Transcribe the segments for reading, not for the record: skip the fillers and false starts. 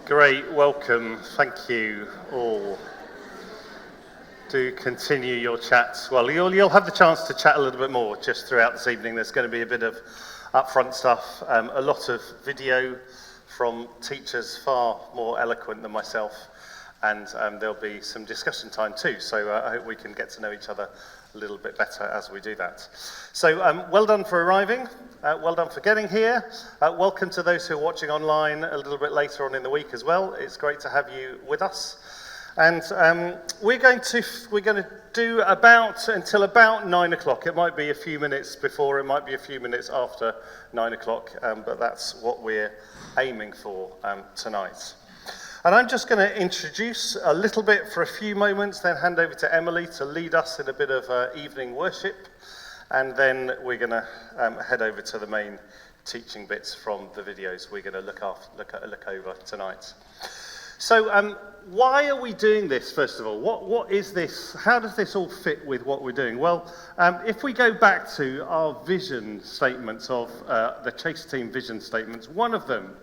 Great, welcome. Thank you all. Do continue your chats. Well, you'll have the chance to chat a little bit more just throughout this evening. There's going to be a bit of upfront stuff, a lot of video from teachers far more eloquent than myself, and there'll be some discussion time too. So I hope we can get to know each other a little bit better as we do that. So well done for arriving. Well done for getting here. Welcome to those who are watching online a little bit later on in the week as well. It's great to have you with us. And we're going to do until about 9 o'clock. It might be a few minutes before, it might be a few minutes after 9 o'clock, but that's what we're aiming for tonight. And I'm just going to introduce a little bit for a few moments, then hand over to Emily to lead us in a bit of evening worship. And then we're going to head over to the main teaching bits from the videos we're going to look over tonight. So why are we doing this, first of all? What is this? How does this all fit with what we're doing? Well, if we go back to our vision statements of the Chase Team vision statements, one of them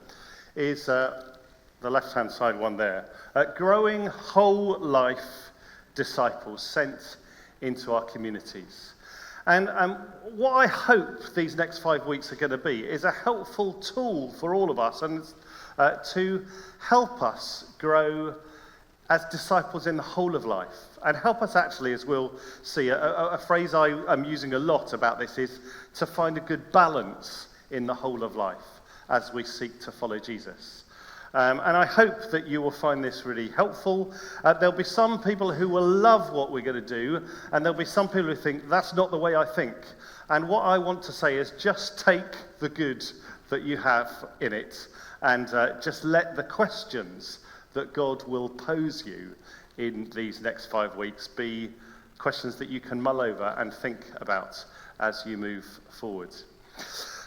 is the left-hand side one there. Growing whole life disciples sent into our communities. And what I hope these next 5 weeks are going to be is a helpful tool for all of us and to help us grow as disciples in the whole of life. And help us actually, as we'll see, a phrase I'm using a lot about this is to find a good balance in the whole of life as we seek to follow Jesus. And I hope that you will find this really helpful. There'll be some people who will love what we're going to do, and there'll be some people who think, that's not the way I think. And what I want to say is just take the good that you have in it, and just let the questions that God will pose you in these next 5 weeks be questions that you can mull over and think about as you move forward.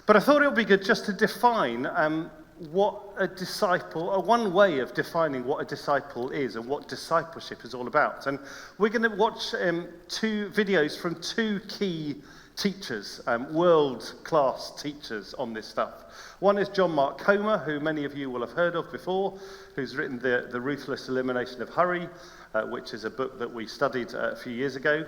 But I thought it would be good just to define what a disciple, one way of defining what a disciple is and what discipleship is all about. And we're going to watch 2 videos from 2 key teachers, world-class teachers on this stuff. One is John Mark Comer, who many of you will have heard of before, who's written The Ruthless Elimination of Hurry, which is a book that we studied a few years ago.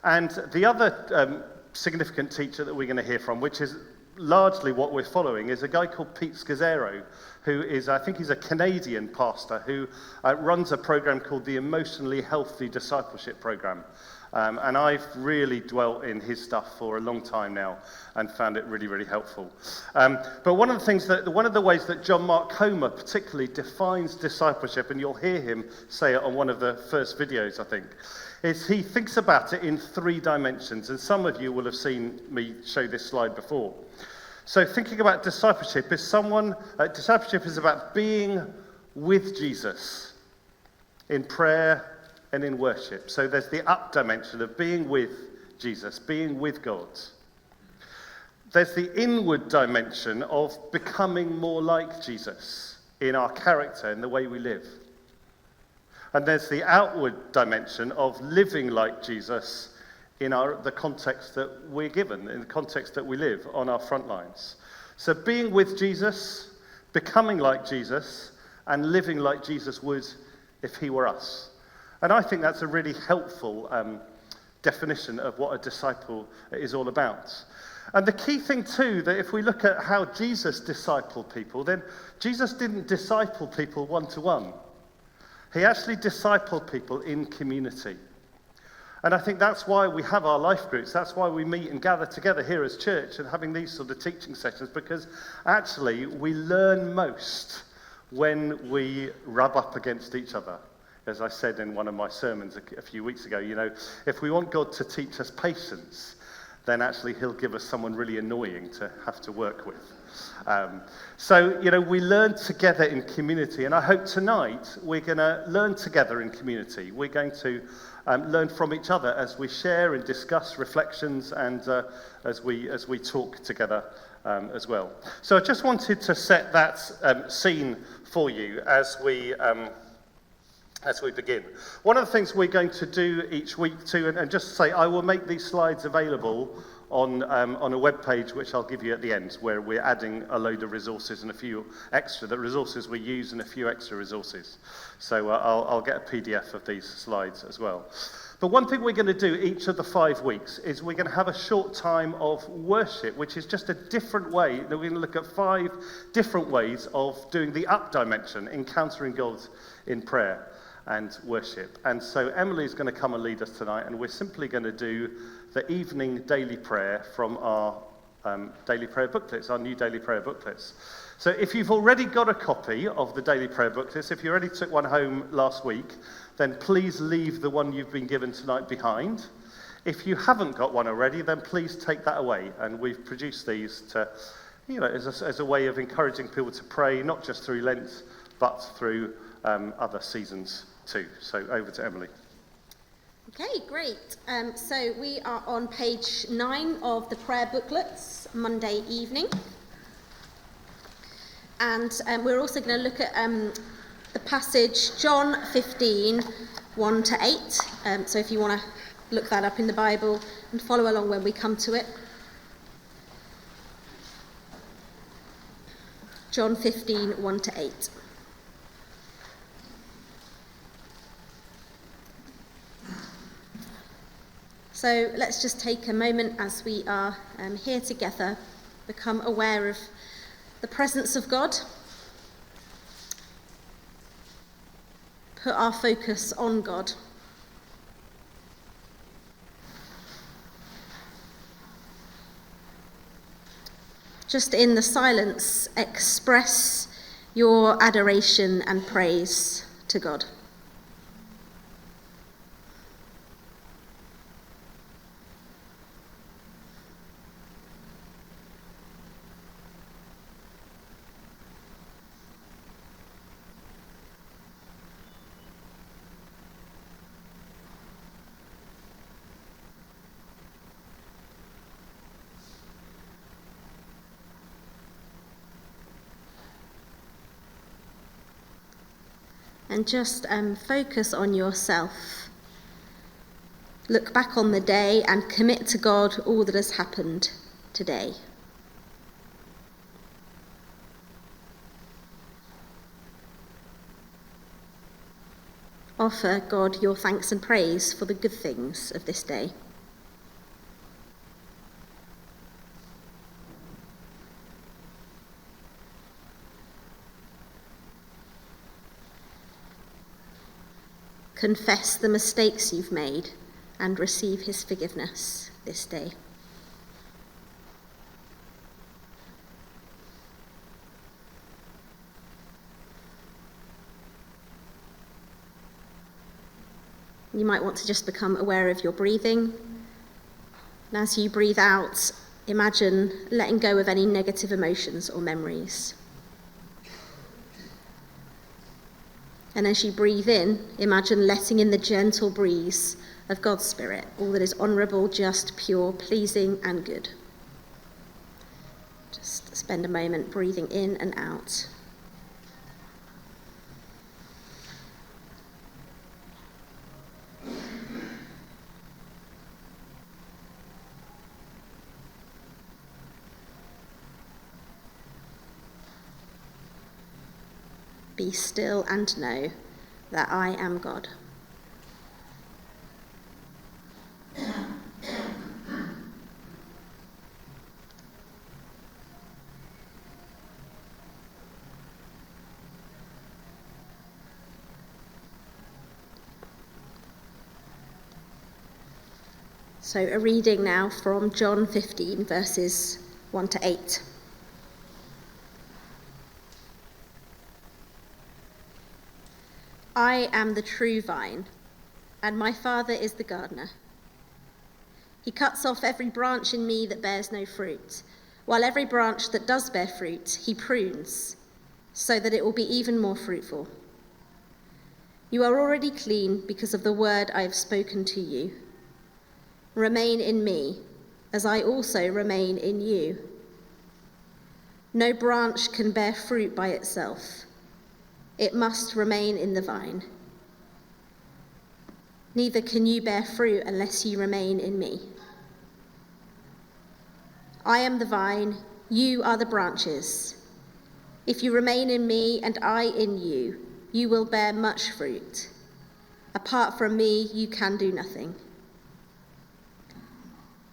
And the other significant teacher that we're going to hear from, which is largely what we're following, is a guy called Pete Scazzero, who is, I think he's a Canadian pastor who runs a program called the Emotionally Healthy Discipleship Program. And I've really dwelt in his stuff for a long time now and found it really, really helpful. But one of the ways that John Mark Comer particularly defines discipleship, and you'll hear him say it on one of the first videos, I think, is he thinks about it in 3 dimensions. And some of you will have seen me show this slide before. So thinking about discipleship discipleship is about being with Jesus in prayer and in worship. So there's the up dimension of being with Jesus, being with God. There's the inward dimension of becoming more like Jesus in our character and the way we live. And there's the outward dimension of living like Jesus in the context that we're given, in the context that we live on our front lines. So being with Jesus, becoming like Jesus, and living like Jesus would if he were us. And I think that's a really helpful definition of what a disciple is all about. And the key thing too, that if we look at how Jesus discipled people, then Jesus didn't disciple people one-to-one. He actually discipled people in community. And I think that's why we have our life groups. That's why we meet and gather together here as church and having these sort of teaching sessions, because actually we learn most when we rub up against each other. As I said in one of my sermons a few weeks ago, if we want God to teach us patience, then actually he'll give us someone really annoying to have to work with. So we learn together in community, and I hope tonight we're going to learn together in community. We're going to learn from each other as we share and discuss reflections, and as we talk together as well. So I just wanted to set that scene for you as we begin. One of the things we're going to do each week too, and just say I will make these slides available on a web page, which I'll give you at the end, where we're adding a load of resources and a few extra, the resources we use and a few extra resources. So I'll get a PDF of these slides as well. But one thing we're going to do each of the 5 weeks is we're going to have a short time of worship, which is just a different way. We're going to look at 5 different ways of doing the up dimension, encountering God in prayer and worship. And so Emily's going to come and lead us tonight, and we're simply going to do the evening daily prayer from our daily prayer booklets, our new daily prayer booklets. So if you've already got a copy of the daily prayer booklets, if you already took one home last week, then please leave the one you've been given tonight behind. If you haven't got one already, then please take that away. And we've produced these to, as a way of encouraging people to pray, not just through Lent, but through other seasons too. So over to Emily. Okay, great. So we are on page 9 of the prayer booklets, Monday evening. And we're also going to look at the passage John 15, 1 to 8. So if you want to look that up in the Bible and follow along when we come to it. John 15, 1 to 8. So let's just take a moment as we are here together, become aware of the presence of God, put our focus on God. Just in the silence, express your adoration and praise to God. And just focus on yourself. Look back on the day and commit to God all that has happened today. Offer God your thanks and praise for the good things of this day. Confess the mistakes you've made and receive his forgiveness this day. You might want to just become aware of your breathing. And as you breathe out, imagine letting go of any negative emotions or memories. And as you breathe in, imagine letting in the gentle breeze of God's Spirit, all that is honourable, just, pure, pleasing, and good. Just spend a moment breathing in and out. Be still and know that I am God. So a reading now from John 15, verses 1 to 8. I am the true vine, and my Father is the gardener. He cuts off every branch in me that bears no fruit, while every branch that does bear fruit he prunes, so that it will be even more fruitful. You are already clean because of the word I have spoken to you. Remain in me, as I also remain in you. No branch can bear fruit by itself. It must remain in the vine. Neither can you bear fruit unless you remain in me. I am the vine, you are the branches. If you remain in me and I in you, you will bear much fruit. Apart from me, you can do nothing.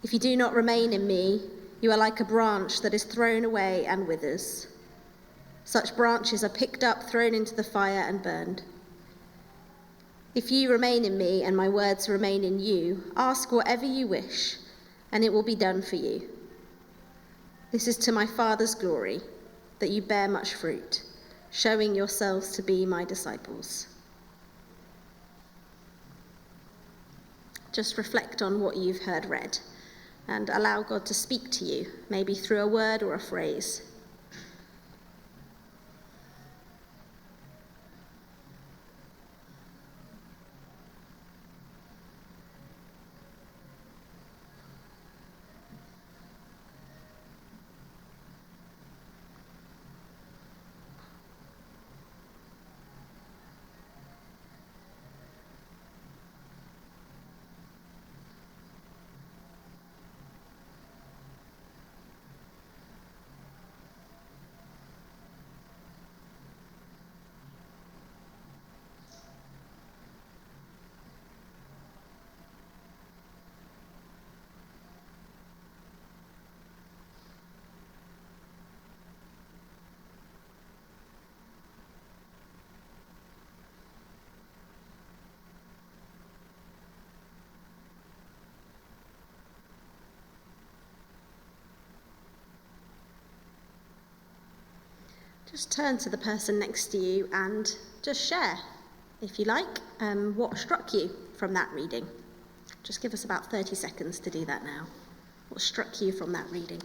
If you do not remain in me, you are like a branch that is thrown away and withers. Such branches are picked up, thrown into the fire, and burned. If you remain in me and my words remain in you, ask whatever you wish, and it will be done for you. This is to my Father's glory, that you bear much fruit, showing yourselves to be my disciples. Just reflect on what you've heard read and allow God to speak to you, maybe through a word or a phrase. Just turn to the person next to you and just share, if you like, what struck you from that reading. Just give us about 30 seconds to do that now. What struck you from that reading?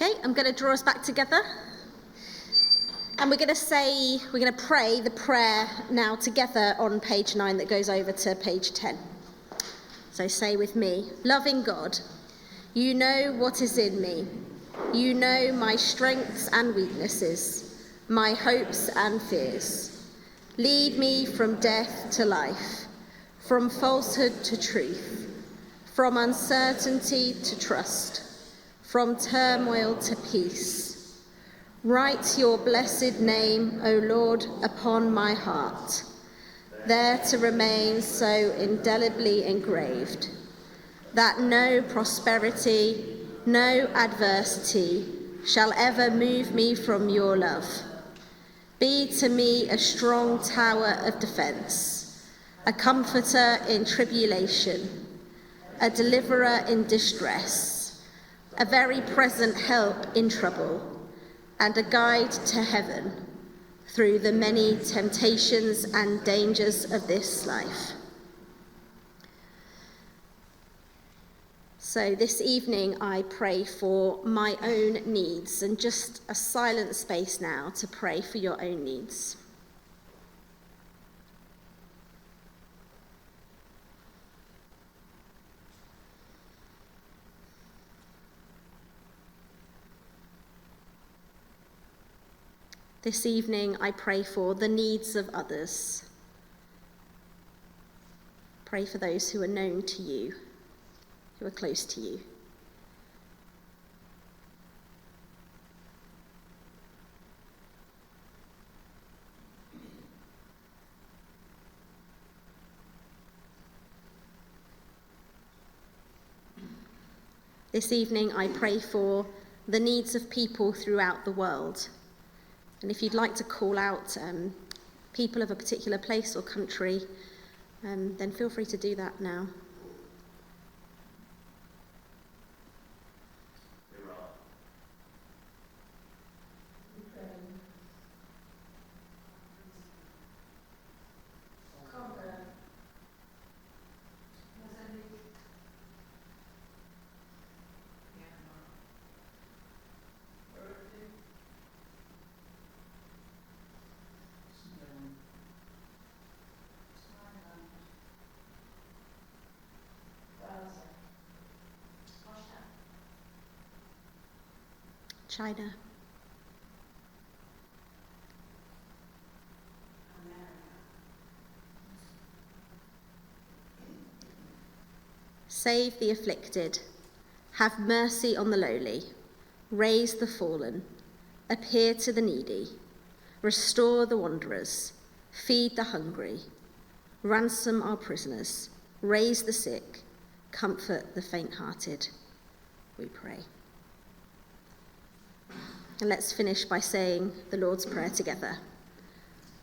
Okay, I'm going to draw us back together. And we're going to pray the prayer now together on page 9 that goes over to page 10. So say with me, loving God, you know what is in me. You know my strengths and weaknesses, my hopes and fears. Lead me from death to life, from falsehood to truth, from uncertainty to trust, from turmoil to peace. Write your blessed name, O Lord, upon my heart, there to remain so indelibly engraved, that no prosperity, no adversity shall ever move me from your love. Be to me a strong tower of defence, a comforter in tribulation, a deliverer in distress, a very present help in trouble, and a guide to heaven through the many temptations and dangers of this life. So this evening I pray for my own needs, and just a silent space now to pray for your own needs. This evening I pray for the needs of others. Pray for those who are known to you, who are close to you. This evening I pray for the needs of people throughout the world. And if you'd like to call out people of a particular place or country, then feel free to do that now. China. Save the afflicted, have mercy on the lowly, raise the fallen, appear to the needy, restore the wanderers, feed the hungry, ransom our prisoners, raise the sick, comfort the faint-hearted. We pray. And let's finish by saying the Lord's Prayer together.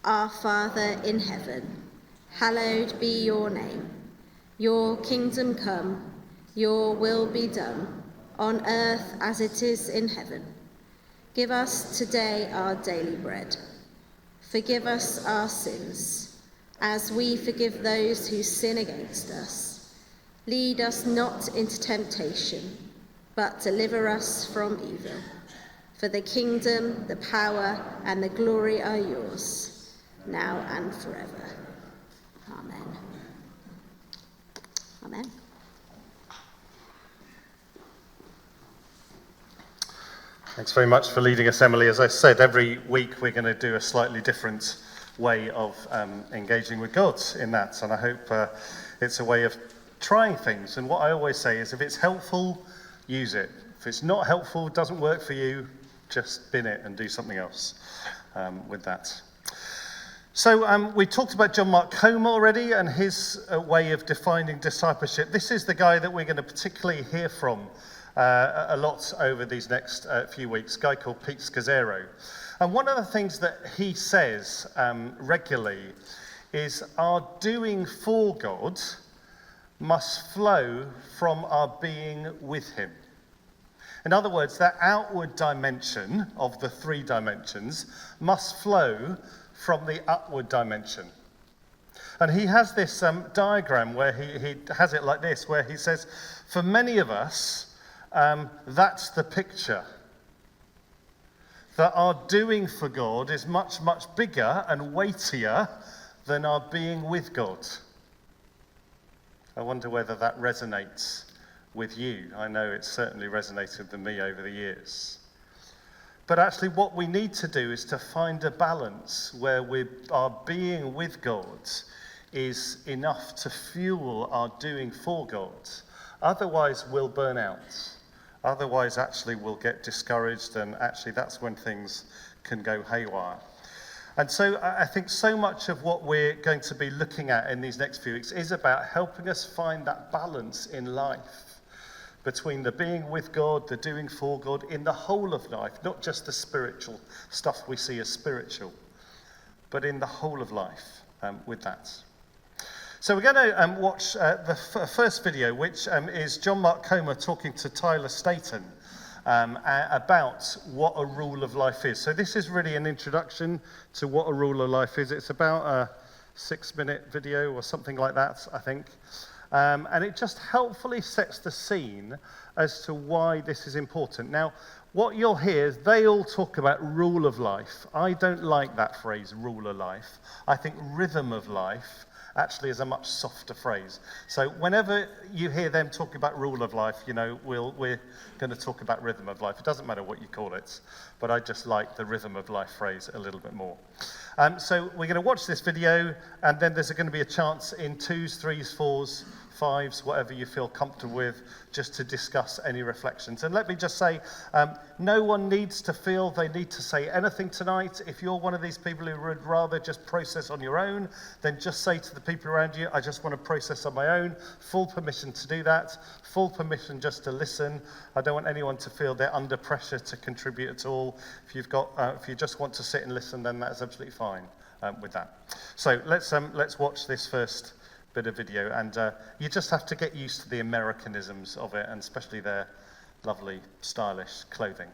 Our Father in heaven, hallowed be your name. Your kingdom come, your will be done, on earth as it is in heaven. Give us today our daily bread. Forgive us our sins, as we forgive those who sin against us. Lead us not into temptation, but deliver us from evil. For the kingdom, the power, and the glory are yours, now and forever. Amen. Amen. Thanks very much for leading us, Emily. As I said, every week we're going to do a slightly different way of engaging with God in that, and I hope it's a way of trying things. And what I always say is, if it's helpful, use it. If it's not helpful, doesn't work for you, just bin it and do something else with that. So we talked about John Mark Comer already and his way of defining discipleship. This is the guy that we're going to particularly hear from a lot over these next few weeks, a guy called Pete Scazzero. And one of the things that he says regularly is our doing for God must flow from our being with him. In other words, that outward dimension of the three dimensions must flow from the upward dimension. And he has this diagram where he has it like this, where he says, for many of us, that's the picture. That our doing for God is much, much bigger and weightier than our being with God. I wonder whether that resonates with you. I know it's certainly resonated with me over the years. But actually what we need to do is to find a balance where our being with God is enough to fuel our doing for God. Otherwise we'll burn out. Otherwise actually we'll get discouraged, and actually that's when things can go haywire. And so I think so much of what we're going to be looking at in these next few weeks is about helping us find that balance in life between the being with God, the doing for God, in the whole of life, not just the spiritual stuff we see as spiritual, but in the whole of life with that. So we're going to watch the first video, which is John Mark Comer talking to Tyler Staton about what a rule of life is. So this is really an introduction to what a rule of life is. It's about a 6-minute video or something like that, I think. And it just helpfully sets the scene as to why this is important. Now, what you'll hear is they all talk about rule of life. I don't like that phrase, rule of life. I think rhythm of life actually is a much softer phrase. So whenever you hear them talking about rule of life, you know, we're going to talk about rhythm of life. It doesn't matter what you call it, but I just like the rhythm of life phrase a little bit more. So we're going to watch this video, and then there's going to be a chance in 2s, 3s, 4s, 5s, whatever you feel comfortable with, just to discuss any reflections. And let me just say, no one needs to feel they need to say anything tonight. If you're one of these people who would rather just process on your own, then just say to the people around you, I just want to process on my own. Full permission to do that. Full permission just to listen. I don't want anyone to feel they're under pressure to contribute at all. If you just want to sit and listen, then that's absolutely fine with that. So let's watch this first bit of video, and you just have to get used to the Americanisms of it, and especially their lovely, stylish clothing.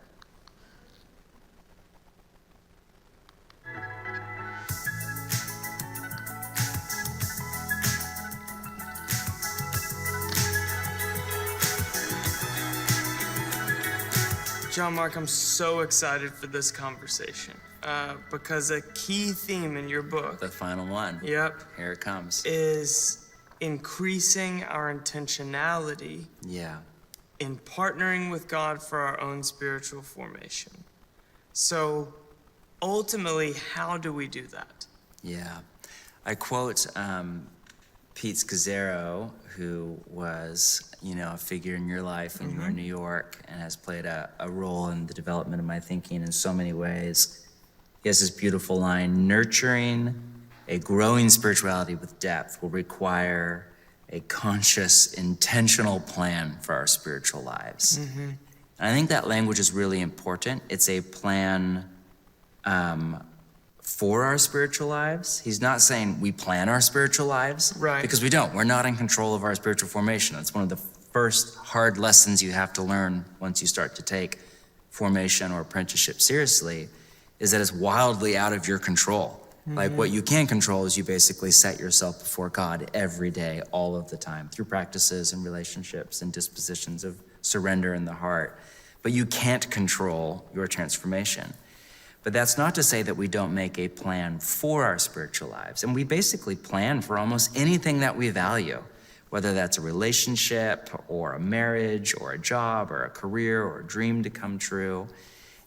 John Mark, I'm so excited for this conversation because a key theme in your book, The final one. Yep. Here it comes. Is increasing our intentionality. Yeah. in partnering with God for our own spiritual formation. So ultimately, how do we do that? Yeah. I quote Pete Scazzaro, who was, a figure in your life when you were in New York and has played a role in the development of my thinking in so many ways. He has this beautiful line: nurturing a growing spirituality with depth will require a conscious, intentional plan for our spiritual lives. And I think that language is really important. It's a plan for our spiritual lives. He's not saying we plan our spiritual lives. Right. Because we don't. We're not in control of our spiritual formation. That's one of the first hard lessons you have to learn once you start to take formation or apprenticeship seriously, is that it's wildly out of your control. Like, what you can control is you basically set yourself before God every day, all of the time, through practices and relationships and dispositions of surrender in the heart. But you can't control your transformation. But that's not to say that we don't make a plan for our spiritual lives. And we basically plan for almost anything that we value, whether that's a relationship or a marriage or a job or a career or a dream to come true.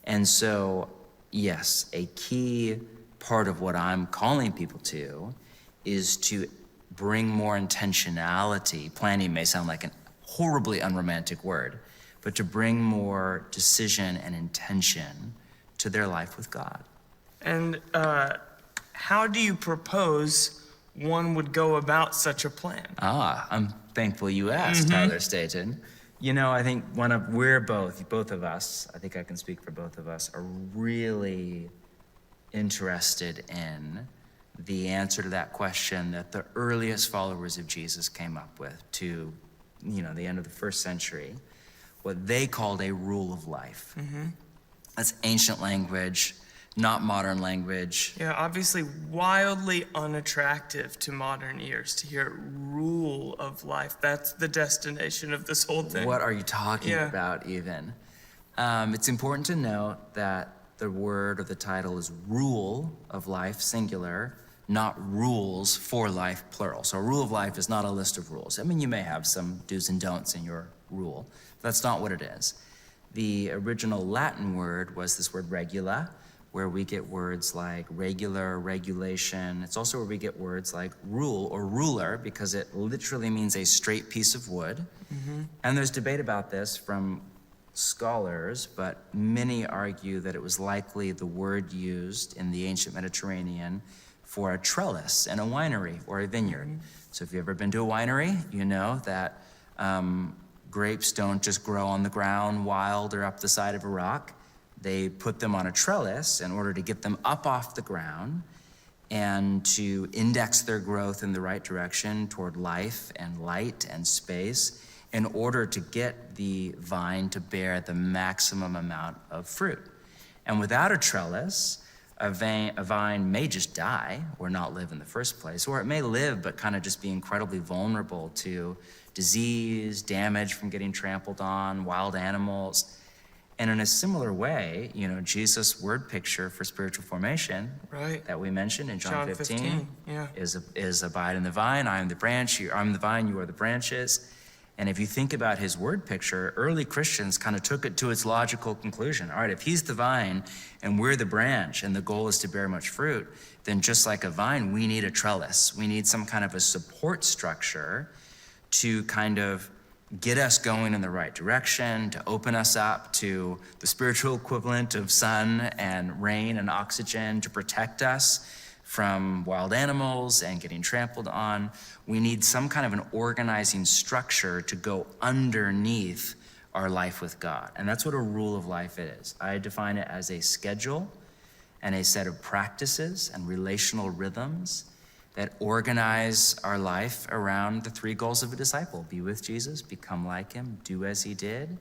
And so, yes, a key part of what I'm calling people to is to bring more intentionality. Planning may sound like a horribly unromantic word, but to bring more decision and intention to their life with God. And how do you propose one would go about such a plan? I'm thankful you asked, Tyler Staton. I think both of us, I think I can speak for both of us, are really interested in the answer to that question that the earliest followers of Jesus came up with to, the end of the first century, what they called a rule of life. That's ancient language, not modern language. Yeah, obviously wildly unattractive to modern ears to hear rule of life. That's the destination of this whole thing. What are you talking about even? It's important to note that the word or the title is rule of life, singular, not rules for life, plural. So a rule of life is not a list of rules. I mean, you may have some do's and don'ts in your rule. That's not what it is. The original Latin word was this word regula, where we get words like regular, regulation. It's also where we get words like rule or ruler, because it literally means a straight piece of wood. And there's debate about this from scholars, but many argue that it was likely the word used in the ancient Mediterranean for a trellis in a winery or a vineyard. So if you've ever been to a winery, you know that grapes don't just grow on the ground wild or up the side of a rock. They put them on a trellis in order to get them up off the ground and to index their growth in the right direction toward life and light and space, in order to get the vine to bear the maximum amount of fruit. And without a trellis, a vine may just die or not live in the first place, or it may live but kind of just be incredibly vulnerable to disease, damage from getting trampled on, wild animals. And in a similar way, Jesus' word picture for spiritual formation that we mentioned in John 15 is abide in the vine, I am the branch, I'm the vine, you are the branches. And if you think about his word picture, early Christians kind of took it to its logical conclusion. All right, if he's the vine and we're the branch and the goal is to bear much fruit, then just like a vine, we need a trellis. We need some kind of a support structure to kind of get us going in the right direction, to open us up to the spiritual equivalent of sun and rain and oxygen, to protect us from wild animals and getting trampled on. We need some kind of an organizing structure to go underneath our life with God. And that's what a rule of life is. I define it as a schedule and a set of practices and relational rhythms that organize our life around the three goals of a disciple: be with Jesus, become like him, do as he did,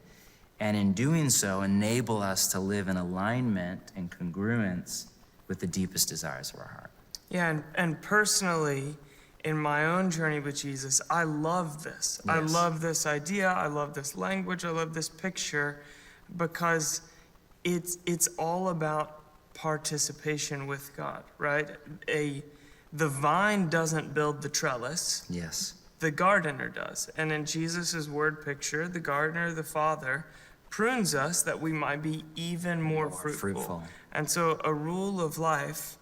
and in doing so, enable us to live in alignment and congruence with the deepest desires of our heart. Yeah, and personally, in my own journey with Jesus, I love this. Yes. I love this idea, I love this language, I love this picture, because it's all about participation with God, right? The vine doesn't build the trellis. Yes. the gardener does. And in Jesus' word picture, the gardener, the Father, prunes us that we might be even more fruitful. And so a rule of life,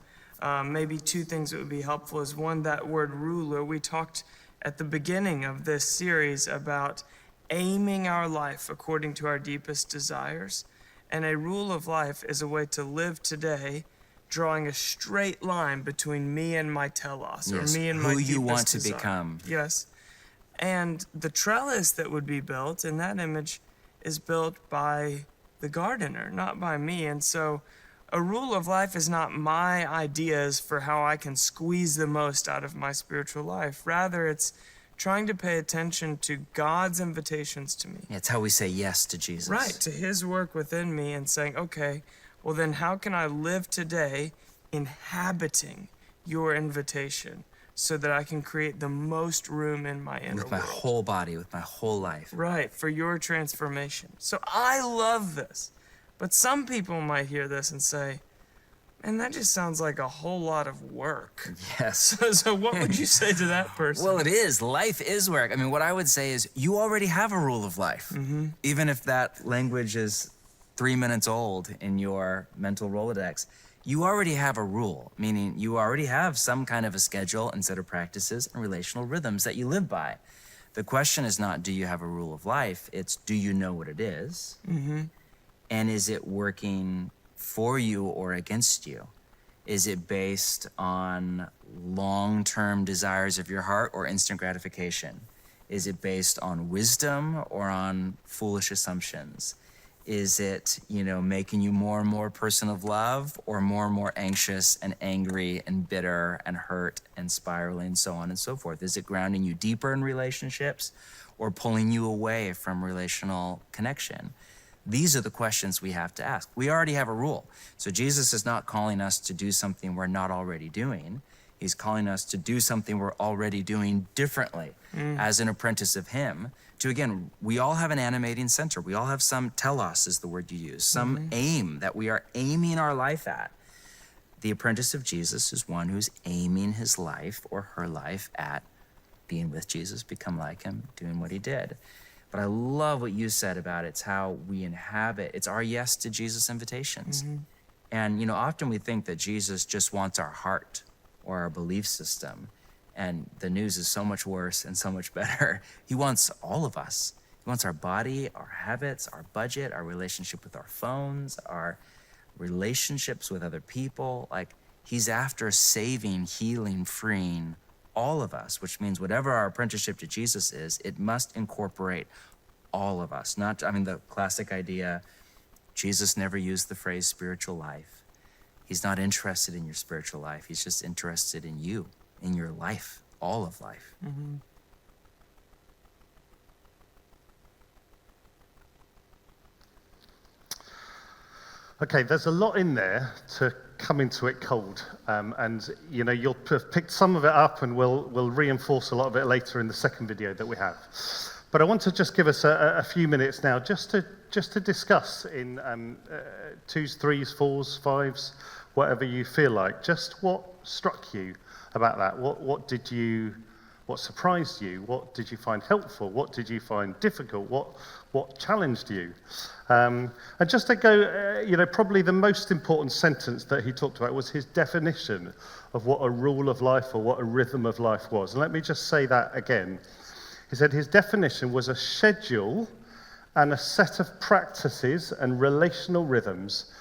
maybe two things that would be helpful is one, that word ruler. We talked at the beginning of this series about aiming our life according to our deepest desires. And a rule of life is a way to live today drawing a straight line between me and my telos, or me and my who deepest you want to desire. become. Yes. And the trellis that would be built in that image is built by the gardener, not by me. And so a rule of life is not my ideas for how I can squeeze the most out of my spiritual life. Rather, it's trying to pay attention to God's invitations to me. It's how we say yes to Jesus. Right, to his work within me, and saying, okay, well then how can I live today inhabiting your invitation so that I can create the most room in my inner With my world? whole body, with my whole life. Right, for your transformation. So I love this. But some people might hear this and say, man, that just sounds like a whole lot of work. Yes. So what would you say to that person? Well, it is. Life is work. I mean, what I would say is you already have a rule of life. Even if that language is 3 minutes old in your mental Rolodex, you already have a rule, meaning you already have some kind of a schedule and set of practices and relational rhythms that you live by. The question is not, do you have a rule of life? It's, do you know what it is? And is it working for you or against you? Is it based on long-term desires of your heart or instant gratification? Is it based on wisdom or on foolish assumptions? Is it, making you more and more a person of love, or more anxious and angry and bitter and hurt and spiraling, so on and so forth? Is it grounding you deeper in relationships or pulling you away from relational connection? These are the questions we have to ask. We already have a rule. So Jesus is not calling us to do something we're not already doing. He's calling us to do something we're already doing differently as an apprentice of him. To, again, we all have an animating center. We all have some telos is the word you use, some aim that we are aiming our life at. The apprentice of Jesus is one who's aiming his life or her life at being with Jesus, become like him, doing what he did. But I love what you said about it's how we inhabit. It's our yes to Jesus' invitations. And, often we think that Jesus just wants our heart or our belief system. And the news is so much worse and so much better. He wants all of us. He wants our body, our habits, our budget, our relationship with our phones, our relationships with other people. Like, he's after saving, healing, freeing all of us, which means whatever our apprenticeship to Jesus is, it must incorporate all of us. The classic idea, Jesus never used the phrase spiritual life. He's not interested in your spiritual life. He's just interested in you, in your life, all of life. Okay, there's a lot in there to come into it cold, and you'll have picked some of it up, and we'll reinforce a lot of it later in the second video that we have. But I want to just give us a few minutes now, just to discuss in 2s, 3s, 4s, 5s, whatever you feel like, just what struck you about that. What surprised you? What did you find helpful? What did you find difficult? What challenged you? And just to go, probably the most important sentence that he talked about was his definition of what a rule of life or what a rhythm of life was. And let me just say that again. He said his definition was a schedule and a set of practices and relational rhythms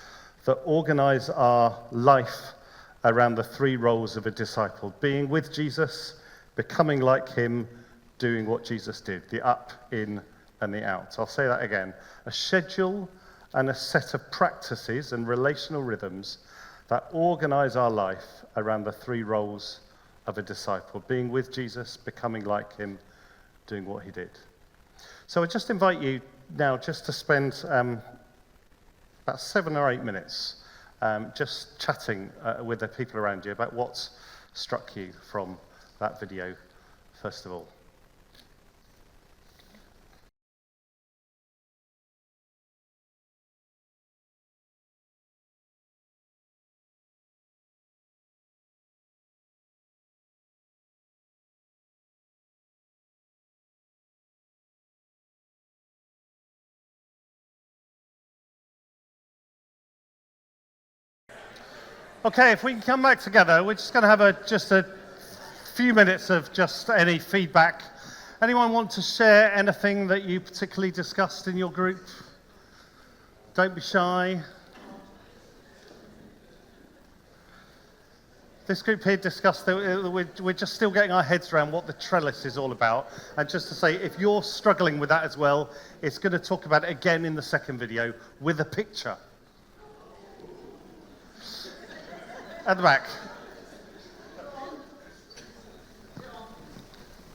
that organize our life around the 3 roles of a disciple: being with Jesus, becoming like him, doing what Jesus did, the up, in, and the out. I'll say that again. A schedule and a set of practices and relational rhythms that organize our life around the 3 roles of a disciple: being with Jesus, becoming like him, doing what he did. So I just invite you now just to spend about 7 or 8 minutes just chatting with the people around you about what's struck you from that video, first of all. Okay, if we can come back together, we're just going to have just a few minutes of just any feedback. Anyone want to share anything that you particularly discussed in your group? Don't be shy. This group here discussed that we're just still getting our heads around what the trellis is all about. And just to say, if you're struggling with that as well, it's going to talk about it again in the second video with a picture. At the back.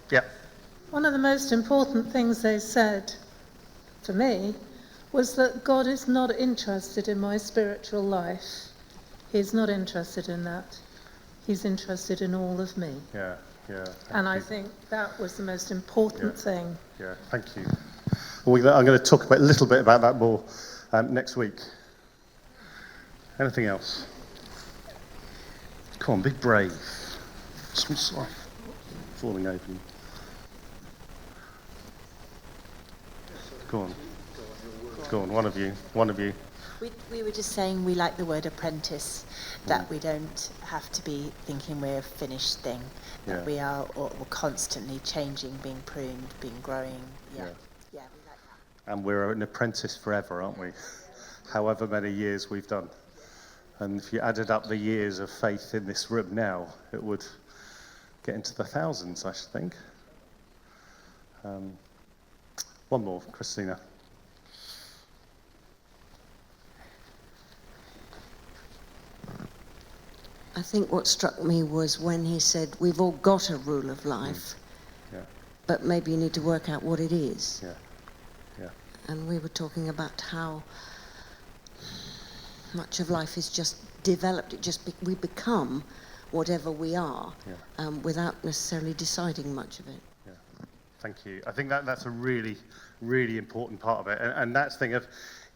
Yeah. One of the most important things they said to me was that God is not interested in my spiritual life. He's not interested in that. He's interested in all of me. Yeah. And I think that was the most important thing. Yeah, thank you. I'm going to talk a little bit about that more next week. Anything else? Come on, be brave. Sorry. Falling open. Go on, one of you. We were just saying we like the word apprentice, that we don't have to be thinking we're a finished thing, that we are we're constantly changing, being pruned, being growing. Yeah, we like that. And we're an apprentice forever, aren't we? However many years we've done. And if you added up the years of faith in this room now, it would get into the thousands, I should think. One more, Christina. I think what struck me was when he said, we've all got a rule of life, but maybe you need to work out what it is. Yeah. And we were talking about how much of life is just developed. We become whatever we are without necessarily deciding much of it. Yeah. Thank you. I think that's a really, really important part of it. And that's the thing of,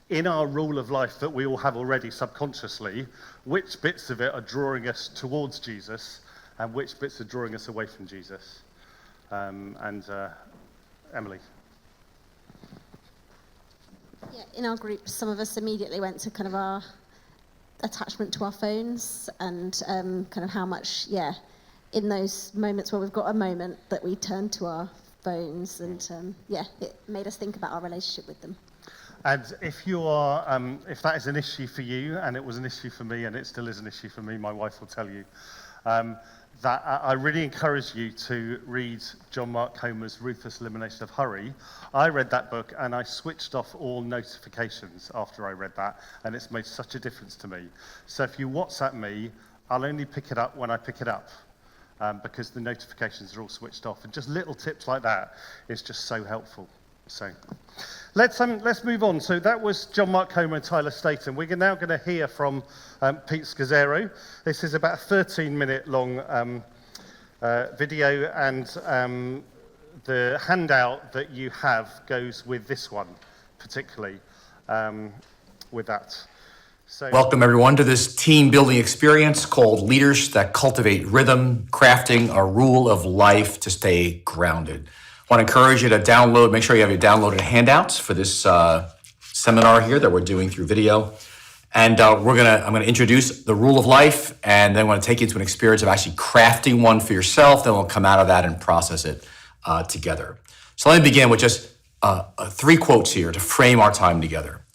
in our rule of life that we all have already subconsciously, which bits of it are drawing us towards Jesus and which bits are drawing us away from Jesus? Emily. Yeah, in our group, some of us immediately went to kind of our attachment to our phones and kind of how much, in those moments where we've got a moment that we turn to our phones and, it made us think about our relationship with them. And if you are, if that is an issue for you, and it was an issue for me, and it still is an issue for me, my wife will tell you, that I really encourage you to read John Mark Comer's Ruthless Elimination of Hurry. I read that book and I switched off all notifications after I read that, and it's made such a difference to me. So if you WhatsApp me, I'll only pick it up when I pick it up, because the notifications are all switched off. And just little tips like that is just so helpful. So let's move on. So that was John Mark Comer and Tyler Staton. We're now going to hear from Pete Scazzero. This is about a 13-minute long video, and the handout that you have goes with this one, particularly with that. So, welcome everyone to this team building experience called Leaders That Cultivate Rhythm, crafting a rule of life to stay grounded. I want to encourage you to download, make sure you have your downloaded handouts for this seminar here that we're doing through video. And I'm going to introduce the rule of life, and then I want to take you to an experience of actually crafting one for yourself. Then we'll come out of that and process it together. So let me begin with just 3 quotes here to frame our time together.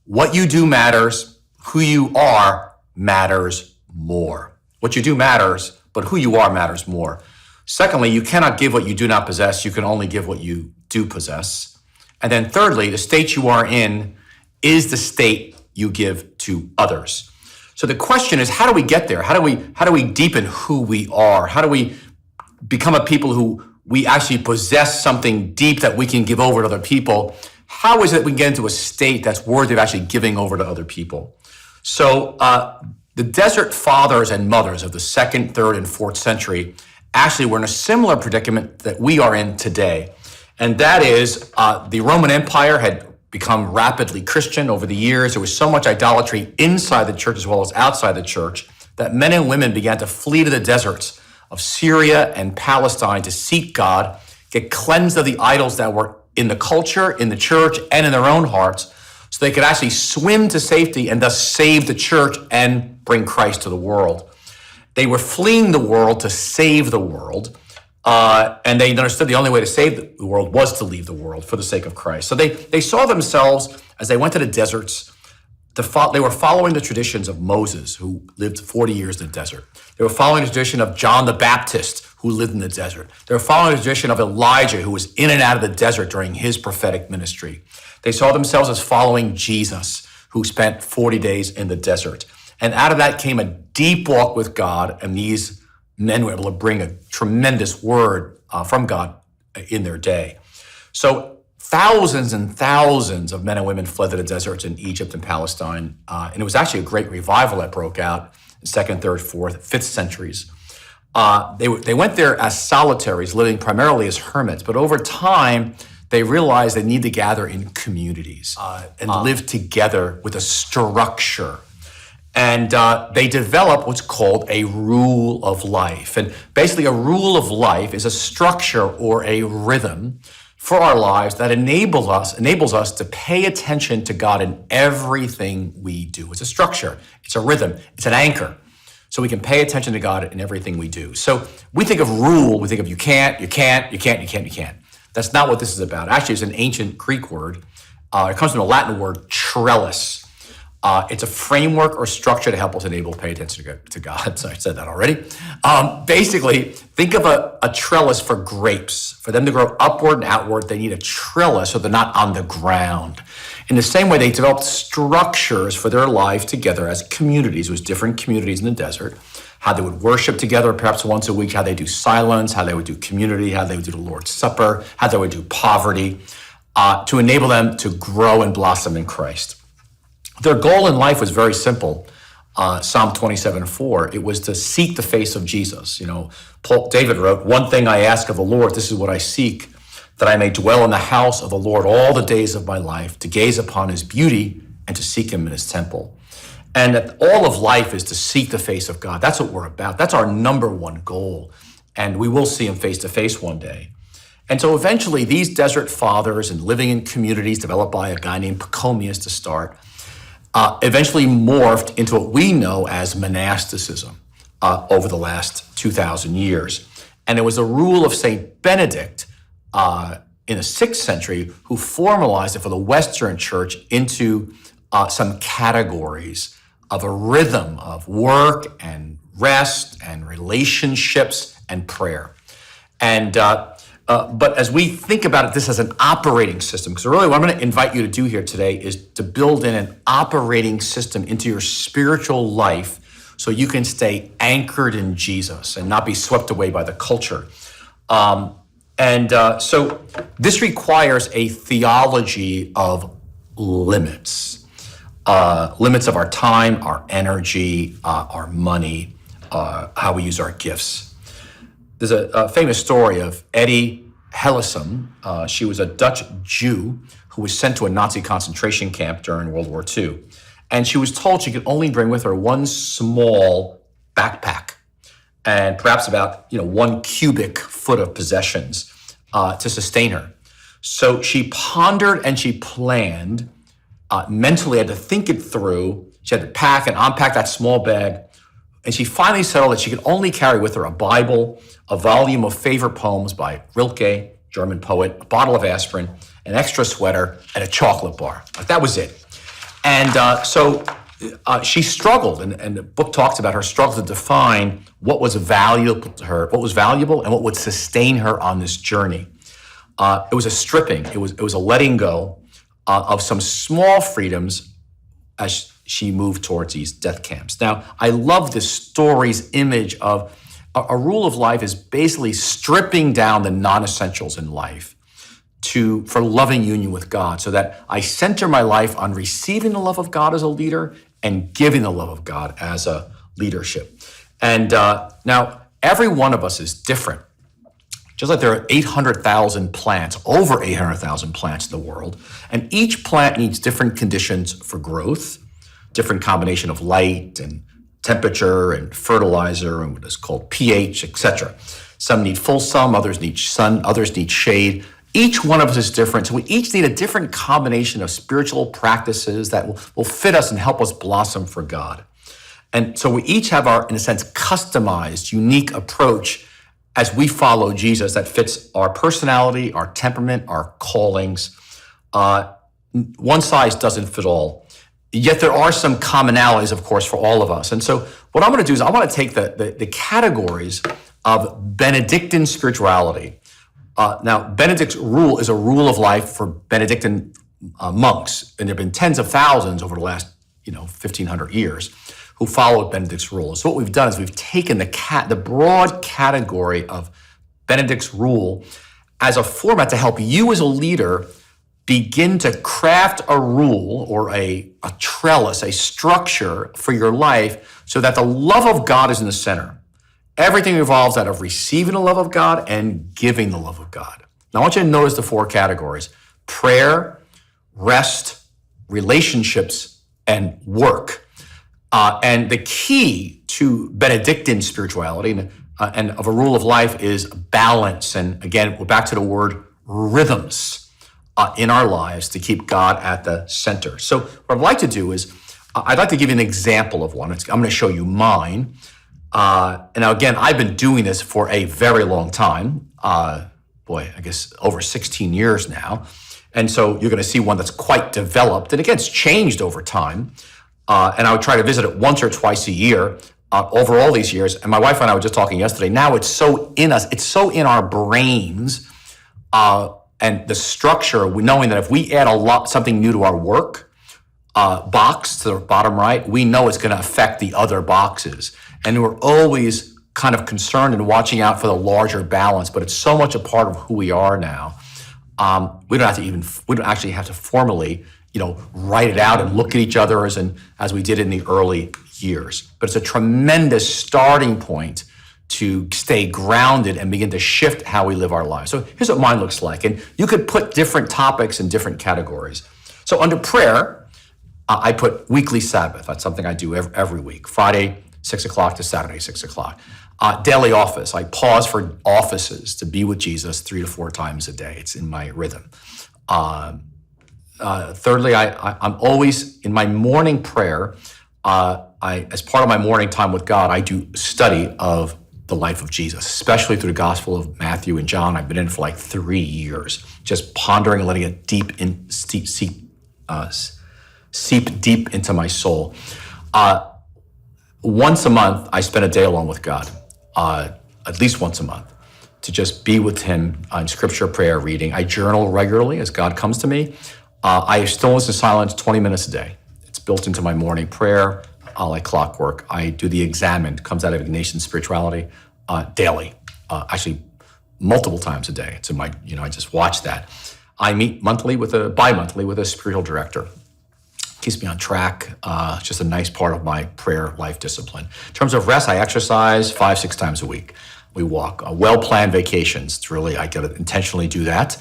What you do matters. Who you are matters more. What you do matters, but who you are matters more. Secondly, you cannot give what you do not possess. You can only give what you do possess. And then thirdly, the state you are in is the state you give to others. So the question is, how do we get there? How do we deepen who we are? How do we become a people who we actually possess something deep that we can give over to other people? How is it we can get into a state that's worthy of actually giving over to other people? So the desert fathers and mothers of the 2nd, 3rd, and 4th century actually were in a similar predicament that we are in today. And that is the Roman Empire had become rapidly Christian over the years. There was so much idolatry inside the church as well as outside the church that men and women began to flee to the deserts of Syria and Palestine to seek God, get cleansed of the idols that were in the culture, in the church, and in their own hearts, so they could actually swim to safety and thus save the church and bring Christ to the world. They were fleeing the world to save the world, and they understood the only way to save the world was to leave the world for the sake of Christ. So they saw themselves, as they went to the deserts, they were following the traditions of Moses, who lived 40 years in the desert. They were following the tradition of John the Baptist, who lived in the desert. They were following the tradition of Elijah, who was in and out of the desert during his prophetic ministry. They saw themselves as following Jesus, who spent 40 days in the desert. And out of that came a deep walk with God, and these men were able to bring a tremendous word from God in their day. So thousands and thousands of men and women fled to the deserts in Egypt and Palestine, and it was actually a great revival that broke out in 2nd, 3rd, 4th, 5th centuries. They went there as solitaries, living primarily as hermits, but over time, they realized they need to gather in communities and live together with a structure. And they develop what's called a rule of life. And basically, a rule of life is a structure or a rhythm for our lives that enables us to pay attention to God in everything we do. It's a structure, it's a rhythm, it's an anchor. So we can pay attention to God in everything we do. So we think of rule, we think of you can't. That's not what this is about. Actually, it's an ancient Greek word. It comes from the Latin word trellis. It's a framework or structure to help us enable pay attention to God. Sorry, I said that already. Basically, think of a trellis for grapes. For them to grow upward and outward, they need a trellis so they're not on the ground. In the same way, they developed structures for their life together as communities. It was different communities in the desert, how they would worship together perhaps once a week, how they do silence, how they would do community, how they would do the Lord's Supper, how they would do poverty, to enable them to grow and blossom in Christ. Their goal in life was very simple. Psalm 27:4, it was to seek the face of Jesus. David wrote, "One thing I ask of the Lord, this is what I seek, that I may dwell in the house of the Lord all the days of my life, to gaze upon his beauty and to seek him in his temple." And that all of life is to seek the face of God. That's what we're about. That's our number one goal. And we will see him face to face one day. And so eventually these desert fathers and living in communities developed by a guy named Pachomius to start, eventually morphed into what we know as monasticism over the last 2,000 years. And it was a rule of St. Benedict in the 6th century who formalized it for the Western Church into some categories of a rhythm of work and rest and relationships and prayer. And but as we think about it, this as an operating system, because really what I'm going to invite you to do here today is to build in an operating system into your spiritual life so you can stay anchored in Jesus and not be swept away by the culture. So this requires a theology of limits. Limits of our time, our energy, our money, how we use our gifts. There's a famous story of Eddie Hellesum. She was a Dutch Jew who was sent to a Nazi concentration camp during World War II. And she was told she could only bring with her one small backpack and perhaps about 1 cubic foot of possessions to sustain her. So she pondered and she planned, mentally had to think it through. She had to pack and unpack that small bag. And she finally settled that she could only carry with her a Bible, a volume of favorite poems by Rilke, German poet, a bottle of aspirin, an extra sweater, and a chocolate bar. Like that was it. And so she struggled, and the book talks about her struggle to define what was valuable to her, what was valuable, and what would sustain her on this journey. It was a stripping. It was a letting go of some small freedoms as she moved towards these death camps. Now, I love this story's image of a rule of life is basically stripping down the non-essentials in life for loving union with God, so that I center my life on receiving the love of God as a leader and giving the love of God as a leadership. And now, every one of us is different. Just like there are 800,000 plants, over 800,000 plants in the world, and each plant needs different conditions for growth, different combination of light and temperature and fertilizer and what is called pH, etc. Some need full sun, others need sun, others need shade. Each one of us is different, so we each need a different combination of spiritual practices that will fit us and help us blossom for God. And so we each have our, in a sense, customized, unique approach as we follow Jesus that fits our personality, our temperament, our callings. One size doesn't fit all. Yet there are some commonalities, of course, for all of us. And so what I'm going to do is I want to take the categories of Benedictine spirituality. Now, Benedict's rule is a rule of life for Benedictine monks, and there have been tens of thousands over the last 1,500 years who followed Benedict's rule. So what we've done is we've taken the broad category of Benedict's rule as a format to help you as a leader begin to craft a rule or a trellis, a structure for your life so that the love of God is in the center. Everything evolves out of receiving the love of God and giving the love of God. Now, I want you to notice the 4 categories: prayer, rest, relationships, and work. And the key to Benedictine spirituality and of a rule of life is balance. And again, we're back to the word rhythms in our lives to keep God at the center. So what I'd like to do is, I'd like to give you an example of one. I'm going to show you mine. And now again, I've been doing this for a very long time. I guess over 16 years now. And so you're going to see one that's quite developed. And again, it's changed over time. And I would try to visit it once or twice a year over all these years. And my wife and I were just talking yesterday. Now it's so in us. It's so in our brains. And the structure, knowing that if we add something new to our work box to the bottom right, we know it's going to affect the other boxes. And we're always kind of concerned and watching out for the larger balance, but it's so much a part of who we are now. We don't actually have to formally, write it out and look at each other as we did in the early years. But it's a tremendous starting point to stay grounded and begin to shift how we live our lives. So here's what mine looks like. And you could put different topics in different categories. So under prayer, I put weekly Sabbath. That's something I do every week. Friday, 6 o'clock to Saturday, 6 o'clock. Daily office. I pause for offices to be with Jesus 3 to 4 times a day. It's in my rhythm. Thirdly, I'm always in my morning prayer. As part of my morning time with God, I do study of the life of Jesus, especially through the Gospel of Matthew and John. I've been in it for like 3 years, just pondering and letting it seep deep into my soul. Once a month, I spend a day alone with God, at least once a month, to just be with Him on scripture, prayer, reading. I journal regularly as God comes to me. I have stillness and silence 20 minutes a day. It's built into my morning prayer, like clockwork. I do the Examined, comes out of Ignatian spirituality, daily, actually multiple times a day. It's in my, I just watch that. I meet bi-monthly with a spiritual director. Keeps me on track. It's just a nice part of my prayer life discipline. In terms of rest, I exercise 5-6 times a week. We walk. Well-planned vacations. It's really, I gotta intentionally do that.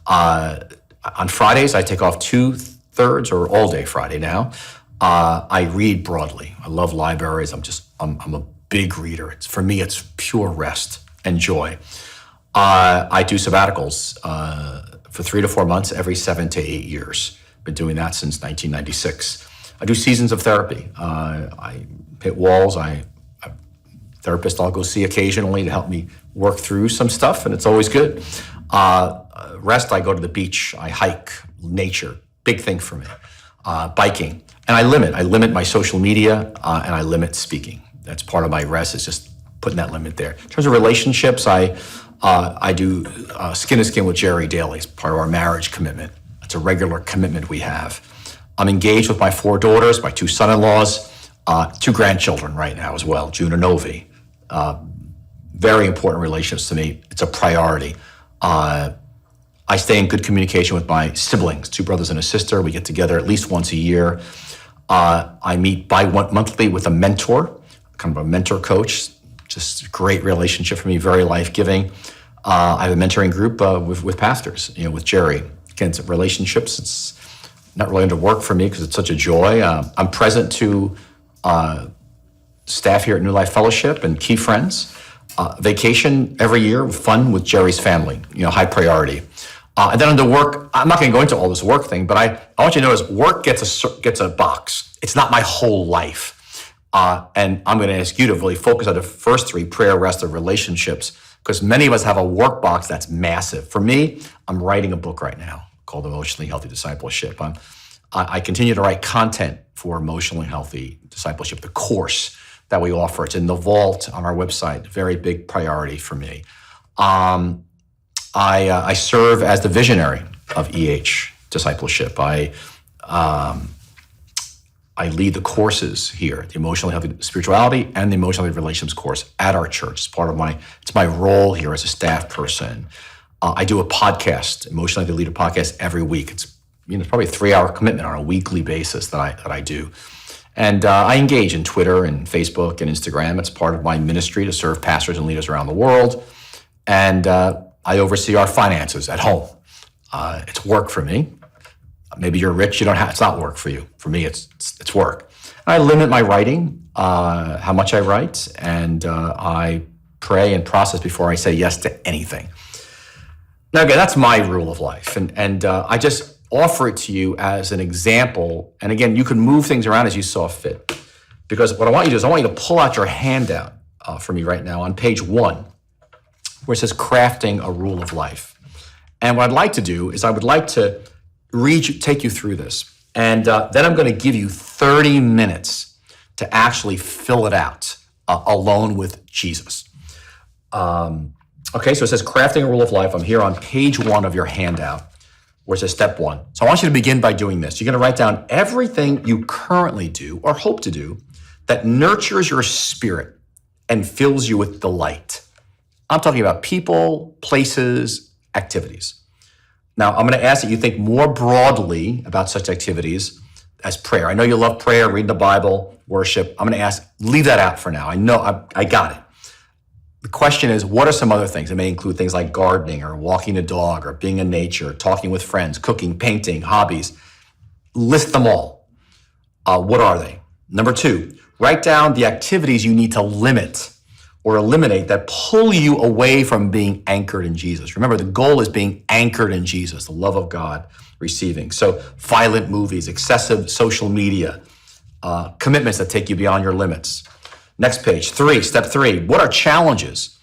On Fridays, I take off 2/3 or all day Friday now. I read broadly. I love libraries. I'm a big reader. For me, it's pure rest and joy. I do sabbaticals for 3 to 4 months every 7 to 8 years. Been doing that since 1996. I do seasons of therapy. I hit walls. Therapist I'll go see occasionally to help me work through some stuff, and it's always good. Rest, I go to the beach. I hike, nature, big thing for me. Biking, and I limit my social media, and I limit speaking. That's part of my rest, is just putting that limit there. In terms of relationships, I do skin to skin with Jerry daily. It's part of our marriage commitment. It's a regular commitment we have. I'm engaged with my 4 daughters, my 2 son-in-laws, 2 grandchildren right now as well, June and Novi. Very important relationships to me. It's a priority. I stay in good communication with my siblings, 2 brothers and a sister. We get together at least once a year. I meet monthly with a mentor, kind of a mentor coach. Just a great relationship for me, very life-giving. I have a mentoring group with pastors, with Jerry. Again, it's relationships. It's not really into work for me because it's such a joy. I'm present to staff here at New Life Fellowship and key friends. Vacation every year, fun with Jerry's family, high priority. And then under work, I'm not going to go into all this work thing, but I want you to notice work gets a box. It's not my whole life. And I'm going to ask you to really focus on the first three, prayer, rest, and relationships, because many of us have a workbox that's massive. For me, I'm writing a book right now called Emotionally Healthy Discipleship. I continue to write content for Emotionally Healthy Discipleship, the course that we offer. It's in the vault on our website, very big priority for me. I serve as the visionary of EH Discipleship. I lead the courses here, the Emotionally Healthy Spirituality and the Emotionally Healthy Relationships course at our church. It's part of it's my role here as a staff person. I do a podcast, Emotionally Healthy Leader podcast, every week. It's probably a 3-hour commitment on a weekly basis that I do. And I engage in Twitter and Facebook and Instagram. It's part of my ministry to serve pastors and leaders around the world. And I oversee our finances at home. It's work for me. Maybe you're rich, it's not work for you. For me, it's work. I limit my writing, how much I write, and I pray and process before I say yes to anything. Now, again, that's my rule of life. And I just offer it to you as an example. And again, you can move things around as you saw fit. Because what I want you to do is I want you to pull out your handout for me right now on page 1, where it says crafting a rule of life. And what I'd like to do is I would like to take you through this. And then I'm going to give you 30 minutes to actually fill it out alone with Jesus. Okay, so it says crafting a rule of life. I'm here on page 1 of your handout, where it says step 1. So I want you to begin by doing this. You're going to write down everything you currently do or hope to do that nurtures your spirit and fills you with delight. I'm talking about people, places, activities. Now, I'm going to ask that you think more broadly about such activities as prayer. I know you love prayer, reading the Bible, worship. I'm going to ask, leave that out for now. I know, I got it. The question is, what are some other things? It may include things like gardening or walking a dog or being in nature, talking with friends, cooking, painting, hobbies. List them all. What are they? Number 2, write down the activities you need to limit or eliminate that pull you away from being anchored in Jesus. Remember, the goal is being anchored in Jesus, the love of God, receiving. So violent movies, excessive social media, commitments that take you beyond your limits. Next page, 3, step 3. What are challenges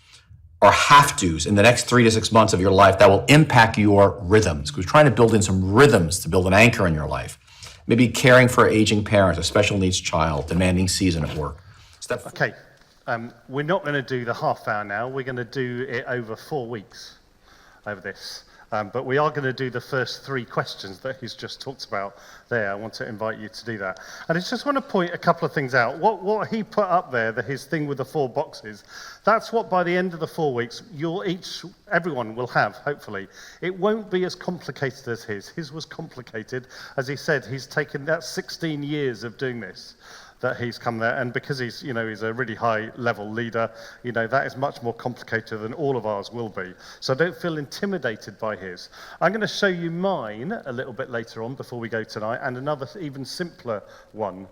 or have-tos in the next 3 to 6 months of your life that will impact your rhythms? Because we're trying to build in some rhythms to build an anchor in your life. Maybe caring for aging parents, a special needs child, demanding season at work. Step 4. Okay. We're not going to do the half hour now. We're going to do it over 4 weeks over this. But we are going to do the first 3 questions that he's just talked about there. I want to invite you to do that. And I just want to point a couple of things out. What he put up there, his thing with the 4 boxes, that's what by the end of the 4 weeks, everyone will have, hopefully. It won't be as complicated as his. His was complicated. As he said, he's taken that 16 years of doing this, that he's come there, and because he's a really high level leader, that is much more complicated than all of ours will be. So don't feel intimidated by his. I'm going to show you mine a little bit later on before we go tonight, and another even simpler one,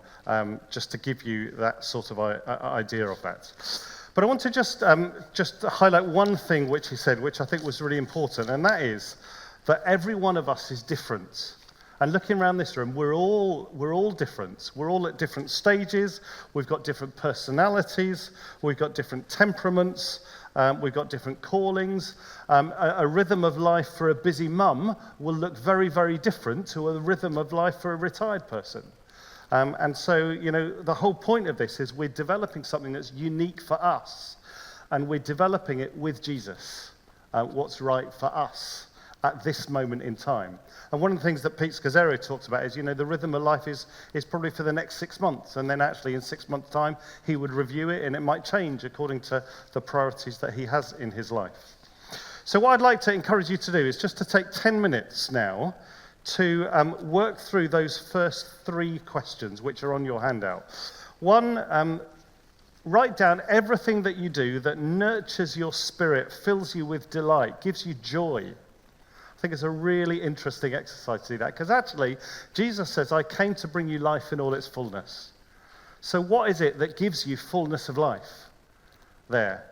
just to give you that sort of idea of that. But I want to just highlight one thing which he said, which I think was really important, and that is that every one of us is different. And looking around this room, we're all different. We're all at different stages. We've got different personalities. We've got different temperaments. We've got different callings. A rhythm of life for a busy mum will look very, very different to a rhythm of life for a retired person. And so, the whole point of this is we're developing something that's unique for us. And we're developing it with Jesus, what's right for us at this moment in time. And one of the things that Pete Scazzero talks about is, the rhythm of life is probably for the next 6 months. And then actually in 6 months' time, he would review it and it might change according to the priorities that he has in his life. So what I'd like to encourage you to do is just to take 10 minutes now to work through those first 3 questions, which are on your handout. 1, write down everything that you do that nurtures your spirit, fills you with delight, gives you joy. I think it's a really interesting exercise to do that, because actually, Jesus says, I came to bring you life in all its fullness. So what is it that gives you fullness of life there?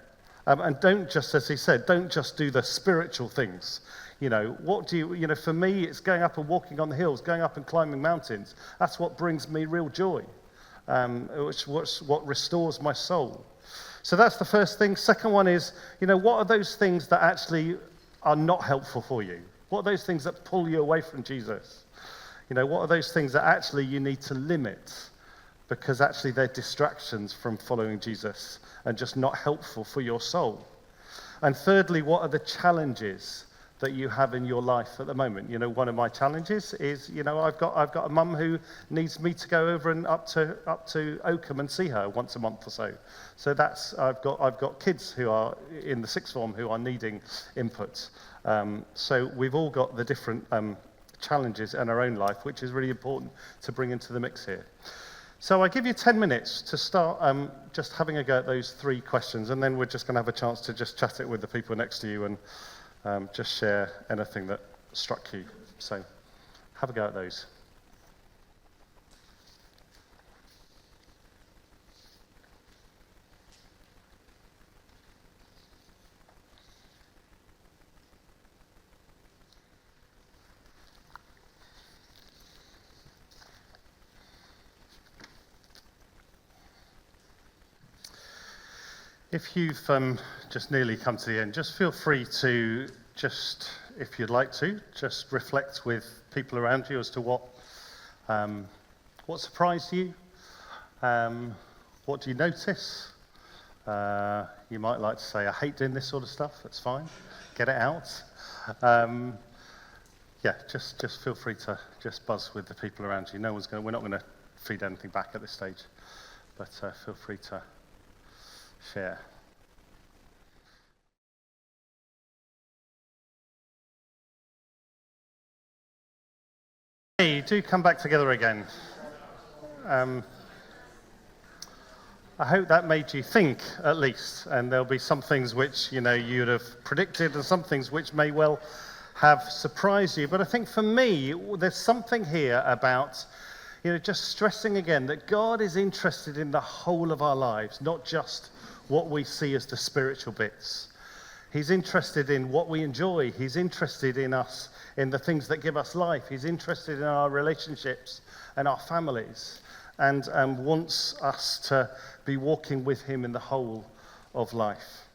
And don't just, as he said, don't just do the spiritual things. What do you, for me, it's going up and walking on the hills, going up and climbing mountains. That's what brings me real joy. what restores my soul. So that's the first thing. Second one is, what are those things that actually are not helpful for you? What are those things that pull you away from Jesus? What are those things that actually you need to limit because actually they're distractions from following Jesus and just not helpful for your soul? And thirdly, what are the challenges that you have in your life at the moment? One of my challenges is, I've got a mum who needs me to go over and up to Oakham and see her once a month or so. So I've got kids who are in the sixth form who are needing input. So we've all got the different challenges in our own life, which is really important to bring into the mix here. So I give you 10 minutes to start just having a go at those 3 questions, and then we're just going to have a chance to just chat it with the people next to you and just share anything that struck you. So have a go at those. If you've just nearly come to the end, just feel free to if you'd like to, just reflect with people around you as to what surprised you, what do you notice. You might like to say, I hate doing this sort of stuff, that's fine, get it out. Just feel free to just buzz with the people around you. We're not going to feed anything back at this stage, but feel free to share. Hey, do come back together again. I hope that made you think, at least, and there'll be some things which you'd have predicted and some things which may well have surprised you. But I think for me, there's something here about just stressing again that God is interested in the whole of our lives, not just what we see as the spiritual bits. He's interested in what we enjoy. He's interested in us, in the things that give us life. He's interested in our relationships and our families, and wants us to be walking with him in the whole of life.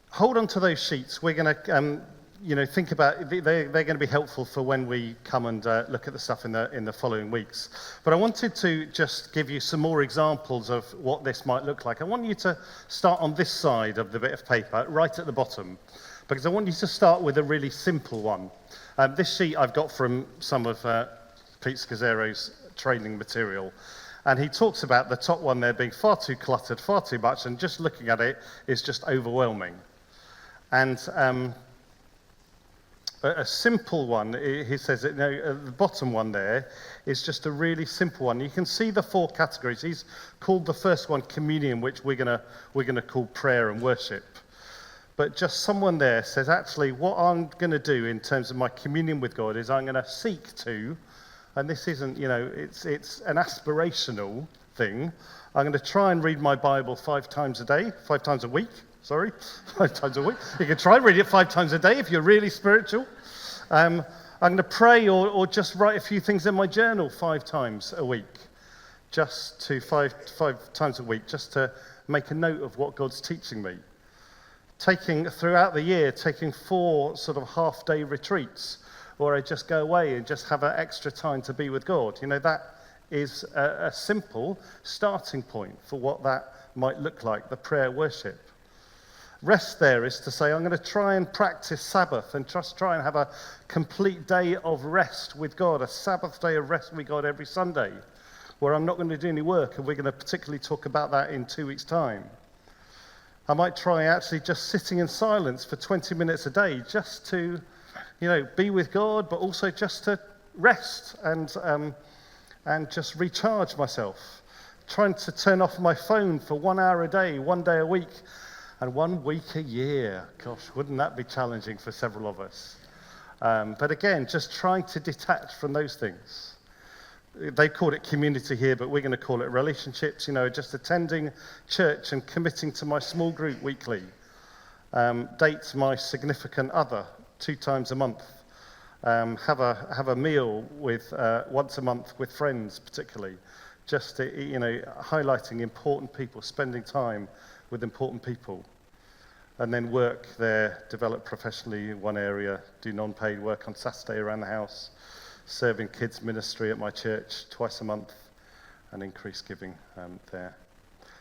Hold on to those sheets. We're going to think about, they're going to be helpful for when we come and look at the stuff in the following weeks. But I wanted to just give you some more examples of what this might look like. I want you to start on this side of the bit of paper, right at the bottom, because I want you to start with a really simple one. This sheet I've got from some of Pete Scazzero's training material. And he talks about the top one there being far too cluttered, far too much, and just looking at it is just overwhelming. And a simple one, he says, the bottom one there is just a really simple one. You can see the 4 categories. He's called the first one communion, which we're gonna call prayer and worship. But just someone there says, actually, what I'm going to do in terms of my communion with God is I'm going to seek to, and this isn't, it's an aspirational thing. I'm going to try and read my Bible 5 times a day, 5 times a week. Sorry, 5 times a week. You can try and read it 5 times a day if you're really spiritual. I'm going to pray or just write a few things in my journal 5 times a week. Just to 5 times a week, just to make a note of what God's teaching me. Throughout the year, taking 4 sort of half-day retreats, or I just go away and just have an extra time to be with God. That is a simple starting point for what that might look like, the prayer worship. Rest there is to say, I'm going to try and practice Sabbath and just try and have a complete day of rest with God, a Sabbath day of rest with God every Sunday, where I'm not going to do any work, and we're going to particularly talk about that in 2 weeks' time. I might try actually just sitting in silence for 20 minutes a day, just to, be with God, but also just to rest and just recharge myself. Trying to turn off my phone for 1 hour a day, 1 day a week, and 1 week a year. Gosh, wouldn't that be challenging for several of us? But again, just trying to detach from those things. They call it community here, but we're going to call it relationships. Just attending church and committing to my small group weekly. Date my significant other 2 times a month. have a meal with once a month with friends, particularly, just highlighting important people, spending time with important people, and then work there, develop professionally in one area, do non-paid work on Saturday around the house, serving kids ministry at my church twice a month, and increase giving there.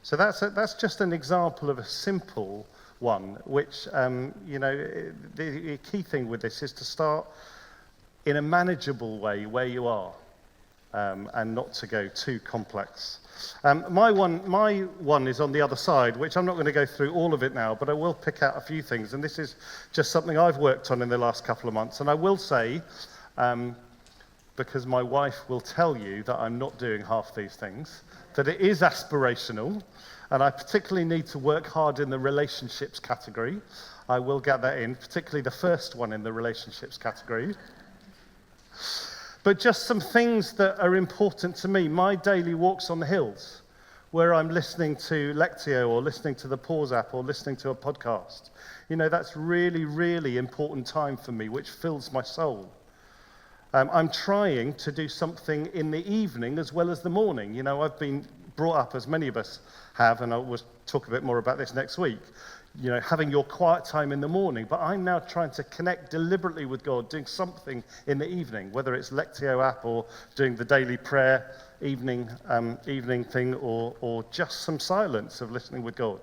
So that's just an example of a simple one, which the key thing with this is to start in a manageable way where you are, and not to go too complex. My one is on the other side, which I'm not going to go through all of it now, but I will pick out a few things, and this is just something I've worked on in the last couple of months. And I will say, because my wife will tell you that I'm not doing half these things, that it is aspirational, and I particularly need to work hard in the relationships category. I will get that in, particularly the first one in the relationships category. But just some things that are important to me. My daily walks on the hills, where I'm listening to Lectio or listening to the Pause app or listening to a podcast. That's really, really important time for me, which fills my soul. I'm trying to do something in the evening as well as the morning. I've been brought up, as many of us have, and I will talk a bit more about this next week, having your quiet time in the morning. But I'm now trying to connect deliberately with God, doing something in the evening, whether it's Lectio app or doing the daily prayer evening thing, or just some silence of listening with God.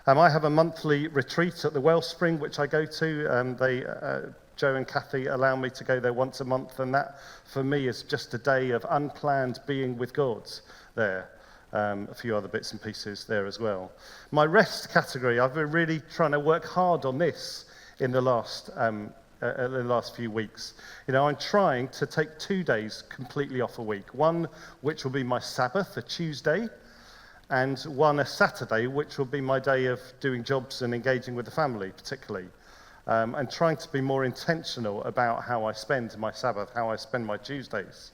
I have a monthly retreat at the Wellspring, which I go to. Joe and Kathy allow me to go there once a month, and that, for me, is just a day of unplanned being with God there. A few other bits and pieces there as well. My rest category, I've been really trying to work hard on this in the last few weeks. I'm trying to take 2 days completely off a week. One, which will be my Sabbath, a Tuesday, and one, a Saturday, which will be my day of doing jobs and engaging with the family, particularly. And trying to be more intentional about how I spend my Sabbath, how I spend my Tuesdays.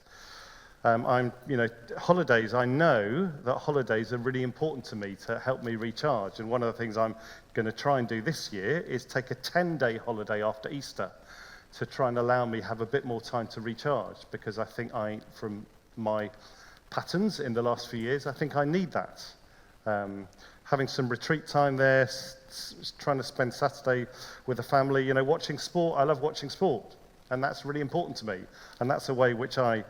Holidays, I know that holidays are really important to me to help me recharge. And one of the things I'm going to try and do this year is take a 10-day holiday after Easter to try and allow me have a bit more time to recharge, because I think from my patterns in the last few years, I think I need that. Having some retreat time there, trying to spend Saturday with the family, watching sport. I love watching sport, and that's really important to me. And that's a way which I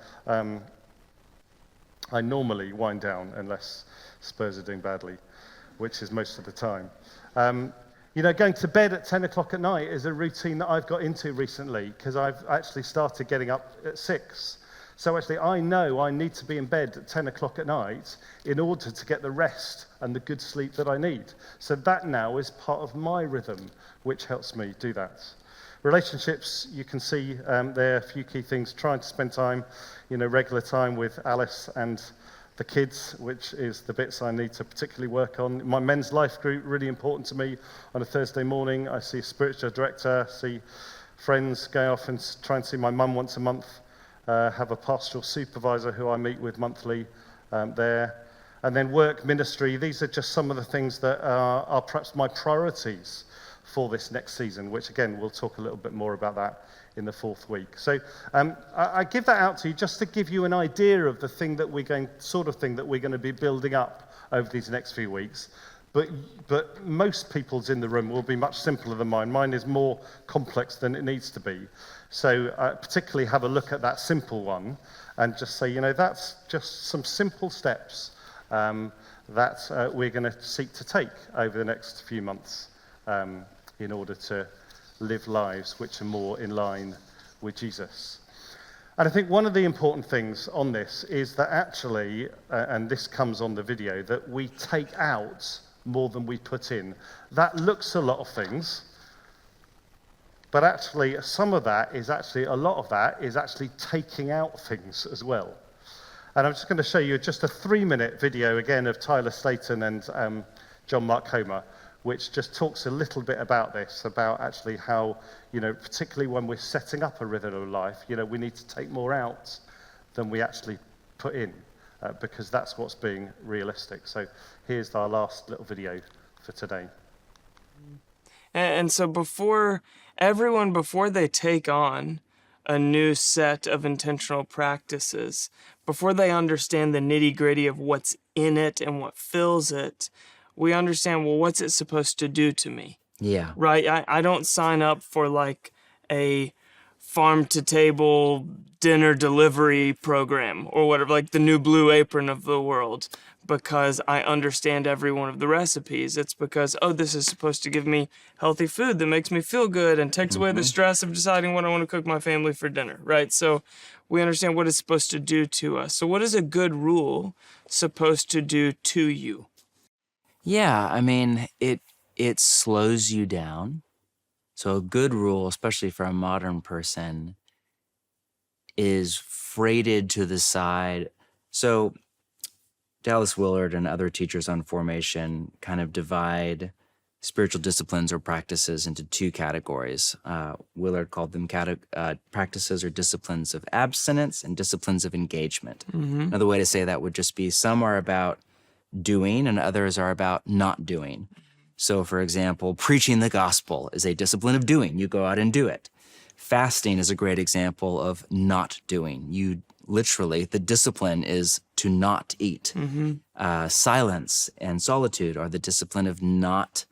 normally wind down, unless Spurs are doing badly, which is most of the time. Going to bed at 10 o'clock at night is a routine that I've got into recently, because I've actually started getting up at 6. So actually, I know I need to be in bed at 10 o'clock at night in order to get the rest and the good sleep that I need. So that now is part of my rhythm, which helps me do that. Relationships, you can see there are a few key things. Trying to spend time, regular time with Alice and the kids, which is the bits I need to particularly work on. My men's life group, really important to me. On a Thursday morning, I see a spiritual director, see friends, go off and try and see my mum once a month. Have a pastoral supervisor who I meet with monthly there. And then work, ministry. These are just some of the things that are perhaps my priorities for this next season, which again, we'll talk a little bit more about that in the 4th week. So I give that out to you just to give you an idea of the thing that we're going to be building up over these next few weeks. But most people's in the room will be much simpler than mine. Mine is more complex than it needs to be. So particularly have a look at that simple one and just say, that's just some simple steps that we're going to seek to take over the next few months in order to live lives which are more in line with Jesus. And I think one of the important things on this is that actually, and this comes on the video, that we take out more than we put in. That looks a lot of things, but actually a lot of that is actually taking out things as well. And I'm just going to show you just a 3-minute video again of Tyler Staton and John Mark Comer, which just talks a little bit about this, about actually how, particularly when we're setting up a rhythm of life, we need to take more out than we actually put in, because that's what's being realistic. So here's our last little video for today. And so before they take on a new set of intentional practices, before they understand the nitty-gritty of what's in it and what fills it, we understand, well, what's it supposed to do to me? Yeah. Right? I don't sign up for like a farm-to-table dinner delivery program or whatever, like the new Blue Apron of the world, because I understand every one of the recipes. It's because, oh, this is supposed to give me healthy food that makes me feel good and takes away the stress of deciding what I want to cook my family for dinner, right? So we understand what it's supposed to do to us. So what is a good rule supposed to do to you? Yeah, I mean, it slows you down. So a good rule, especially for a modern person, is freighted to the side. So Dallas Willard and other teachers on formation kind of divide spiritual disciplines or practices into two categories. Willard called them practices or disciplines of abstinence and disciplines of engagement. Another way to say that would just be some are about doing and others are about not doing. So, for example, preaching the gospel is a discipline of doing. You go out and do it. Fasting is a great example of not doing. You literally, the discipline is to not eat. Silence and solitude are the discipline of not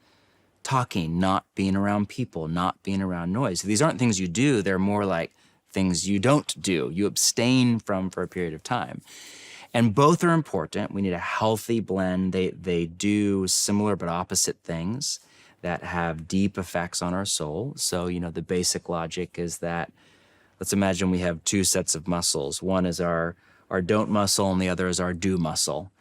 talking, not being around people, not being around noise. These aren't things you do. They're more like things you don't do. You abstain from for a period of time. And both are important. We need a healthy blend. They do similar but opposite things that have deep effects on our soul. So, the basic logic is that, let's imagine we have two sets of muscles. One is our don't muscle and the other is our do muscle.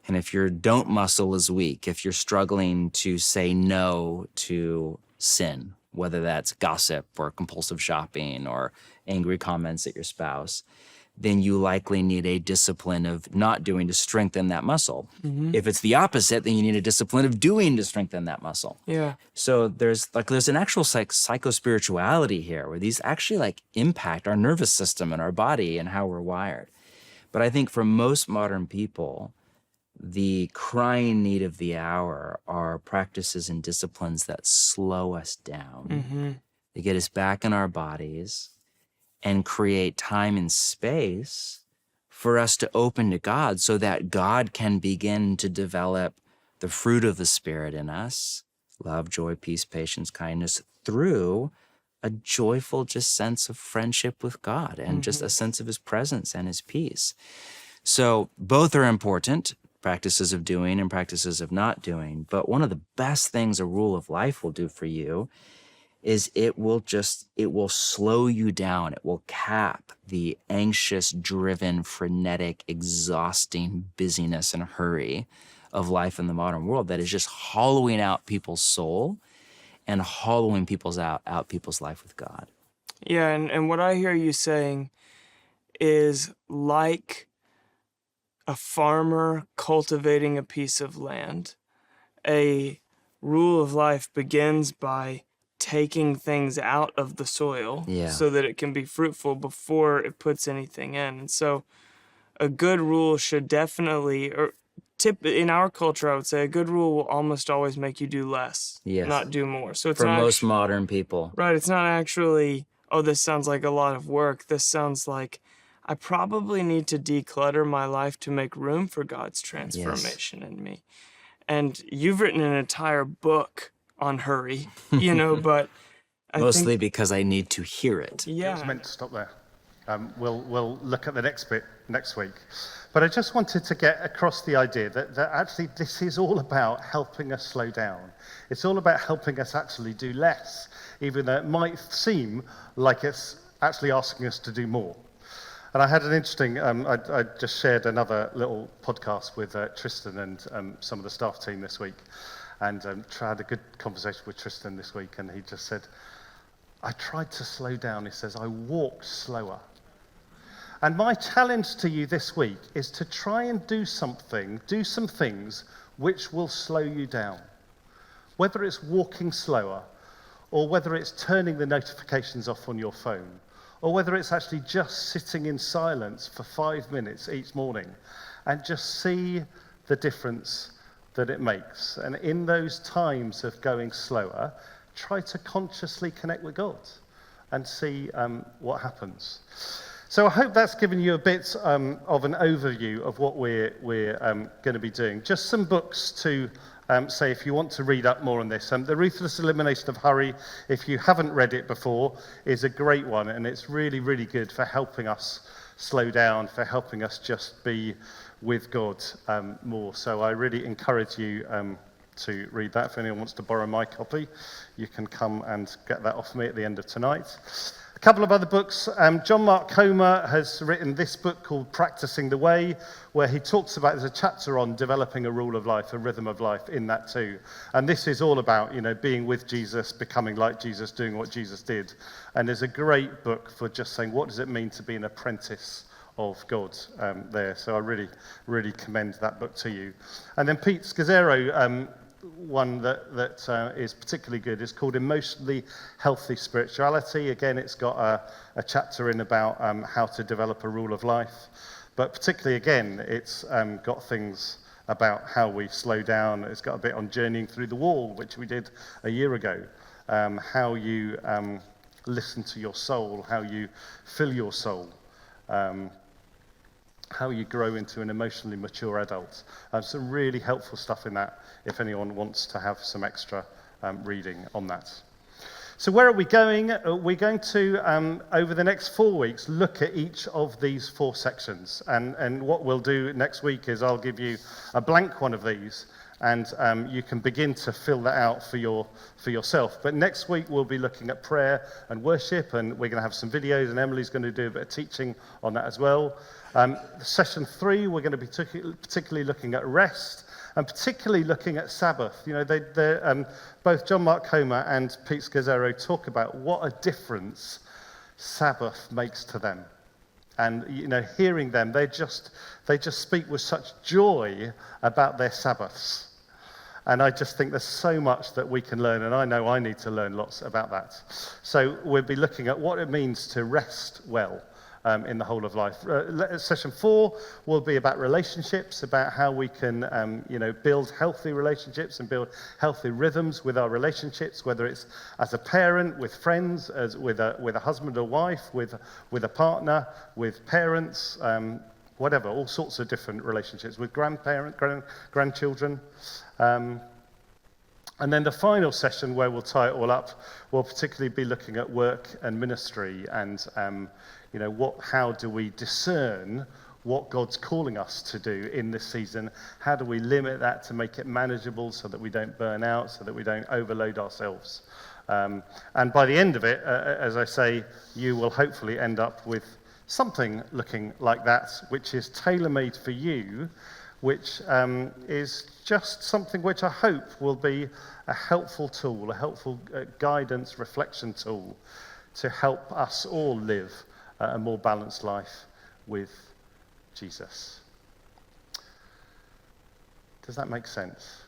And if your don't muscle is weak, if you're struggling to say no to sin, whether that's gossip or compulsive shopping or angry comments at your spouse, then you likely need a discipline of not doing to strengthen that muscle. If it's the opposite, then you need a discipline of doing to strengthen that muscle. Yeah. So there's an actual psychospirituality here where these actually impact our nervous system and our body and how we're wired. But I think for most modern people, the crying need of the hour are practices and disciplines that slow us down. They get us back in our bodies and create time and space for us to open to God so that God can begin to develop the fruit of the Spirit in us, love, joy, peace, patience, kindness, through a joyful just sense of friendship with God and just a sense of his presence and his peace. So both are important, practices of doing and practices of not doing. But one of the best things a rule of life will do for you is it will slow you down. It will cap the anxious, driven, frenetic, exhausting busyness and hurry of life in the modern world that is just hollowing out people's soul and hollowing out people's life with God. Yeah, and what I hear you saying is like a farmer cultivating a piece of land. A rule of life begins by taking things out of the soil so that it can be fruitful before it puts anything in. And so a good rule should definitely, in our culture, I would say a good rule will almost always make you do less, not do more. So it's for most modern people. Right, it's not actually, oh, this sounds like a lot of work. This sounds like I probably need to declutter my life to make room for God's transformation in me. And you've written an entire book on hurry, but Mostly think, because I need to hear it. Yeah. It was meant to stop there. We'll look at the next bit next week. But I just wanted to get across the idea that actually this is all about helping us slow down. It's all about helping us actually do less, even though it might seem like it's actually asking us to do more. And I had an interesting, I just shared another little podcast with Tristan and some of the staff team this week. And had a good conversation with Tristan this week, and he just said, I tried to slow down. He says, I walked slower. And my challenge to you this week is to try and do some things which will slow you down. Whether it's walking slower, or whether it's turning the notifications off on your phone, or whether it's actually just sitting in silence for 5 minutes each morning and just see the difference that it makes. And in those times of going slower, try to consciously connect with God. and see what happens. So I hope that's given you a bit of an overview of what we're going to be doing. Just some books to say if you want to read up more on this. The Ruthless Elimination of Hurry, if you haven't read it before, is a great one, and it's really, really good for helping us slow down, for helping us just be with God more. So I really encourage you to read that. If anyone wants to borrow my copy, you can come and get that off me at the end of tonight. A couple of other books. John Mark Comer has written this book called Practicing the Way, where he talks about, there's a chapter on developing a rule of life, a rhythm of life in that too. And this is all about, being with Jesus, becoming like Jesus, doing what Jesus did. And there's a great book for just saying, what does it mean to be an apprentice of God there? So I really, really commend that book to you. And then Pete Scazzero, one that is particularly good is called Emotionally Healthy Spirituality. Again, it's got a chapter in about how to develop a rule of life. But particularly, again, it's got things about how we slow down. It's got a bit on journeying through the wall, which we did a year ago. How you listen to your soul, how you fill your soul. How you grow into an emotionally mature adult. Some really helpful stuff in that if anyone wants to have some extra reading on that. So where are we going? We're going to, over the next 4 weeks, look at each of these 4 sections. And what we'll do next week is I'll give you a blank one of these, and you can begin to fill that out for yourself. But next week we'll be looking at prayer and worship, and we're going to have some videos, and Emily's going to do a bit of teaching on that as well. Session 3, we're going to be particularly looking at rest, and particularly looking at Sabbath. Both John Mark Comer and Pete Scazzero talk about what a difference Sabbath makes to them. And hearing them, they just speak with such joy about their Sabbaths. And I just think there's so much that we can learn, and I know I need to learn lots about that. So we'll be looking at what it means to rest well in the whole of life. Session 4 will be about relationships, about how we can build healthy relationships and build healthy rhythms with our relationships, whether it's as a parent, with friends, as with a husband or wife, with a partner, with parents, whatever, all sorts of different relationships, with grandchildren. And then the final session, where we'll tie it all up, will particularly be looking at work and ministry, and how do we discern what God's calling us to do in this season? How do we limit that to make it manageable so that we don't burn out, so that we don't overload ourselves? And by the end of it, as I say, you will hopefully end up with something looking like that, which is tailor-made for you, which is just something which I hope will be a helpful tool, a helpful guidance, reflection tool to help us all live a more balanced life with Jesus. Does that make sense?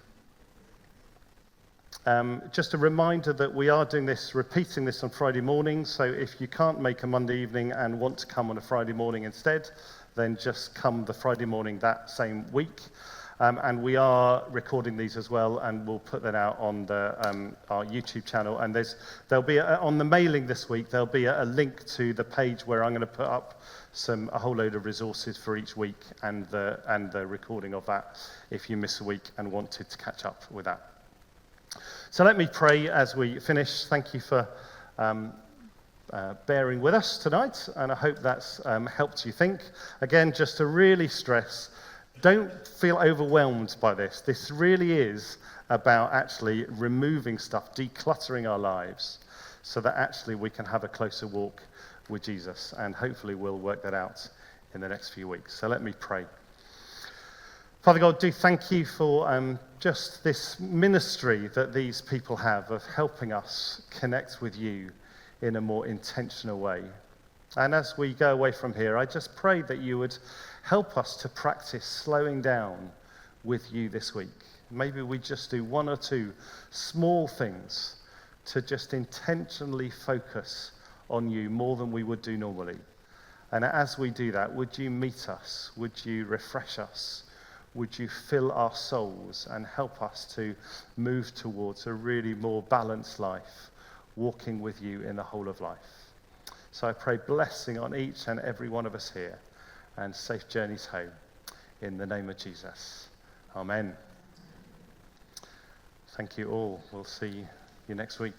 Just a reminder that we are doing this, repeating this on Friday mornings, so if you can't make a Monday evening and want to come on a Friday morning instead, then just come the Friday morning that same week. And we are recording these as well, and we'll put that out on our YouTube channel. And there'll be on the mailing this week, there'll be a link to the page where I'm going to put up a whole load of resources for each week, and the recording of that if you miss a week and wanted to catch up with that. So let me pray as we finish. Thank you for bearing with us tonight, and I hope that's helped you think. Again, just to really stress, don't feel overwhelmed by this. This really is about actually removing stuff, decluttering our lives, so that actually we can have a closer walk with Jesus, and hopefully we'll work that out in the next few weeks. So let me pray. Father God, do thank you for just this ministry that these people have of helping us connect with you in a more intentional way. And as we go away from here, I just pray that you would help us to practice slowing down with you this week. Maybe we just do 1 or 2 small things to just intentionally focus on you more than we would do normally. And as we do that, would you meet us? Would you refresh us? Would you fill our souls and help us to move towards a really more balanced life, walking with you in the whole of life? So I pray blessing on each and every one of us here, and safe journeys home. In the name of Jesus. Amen. Thank you all. We'll see you next week.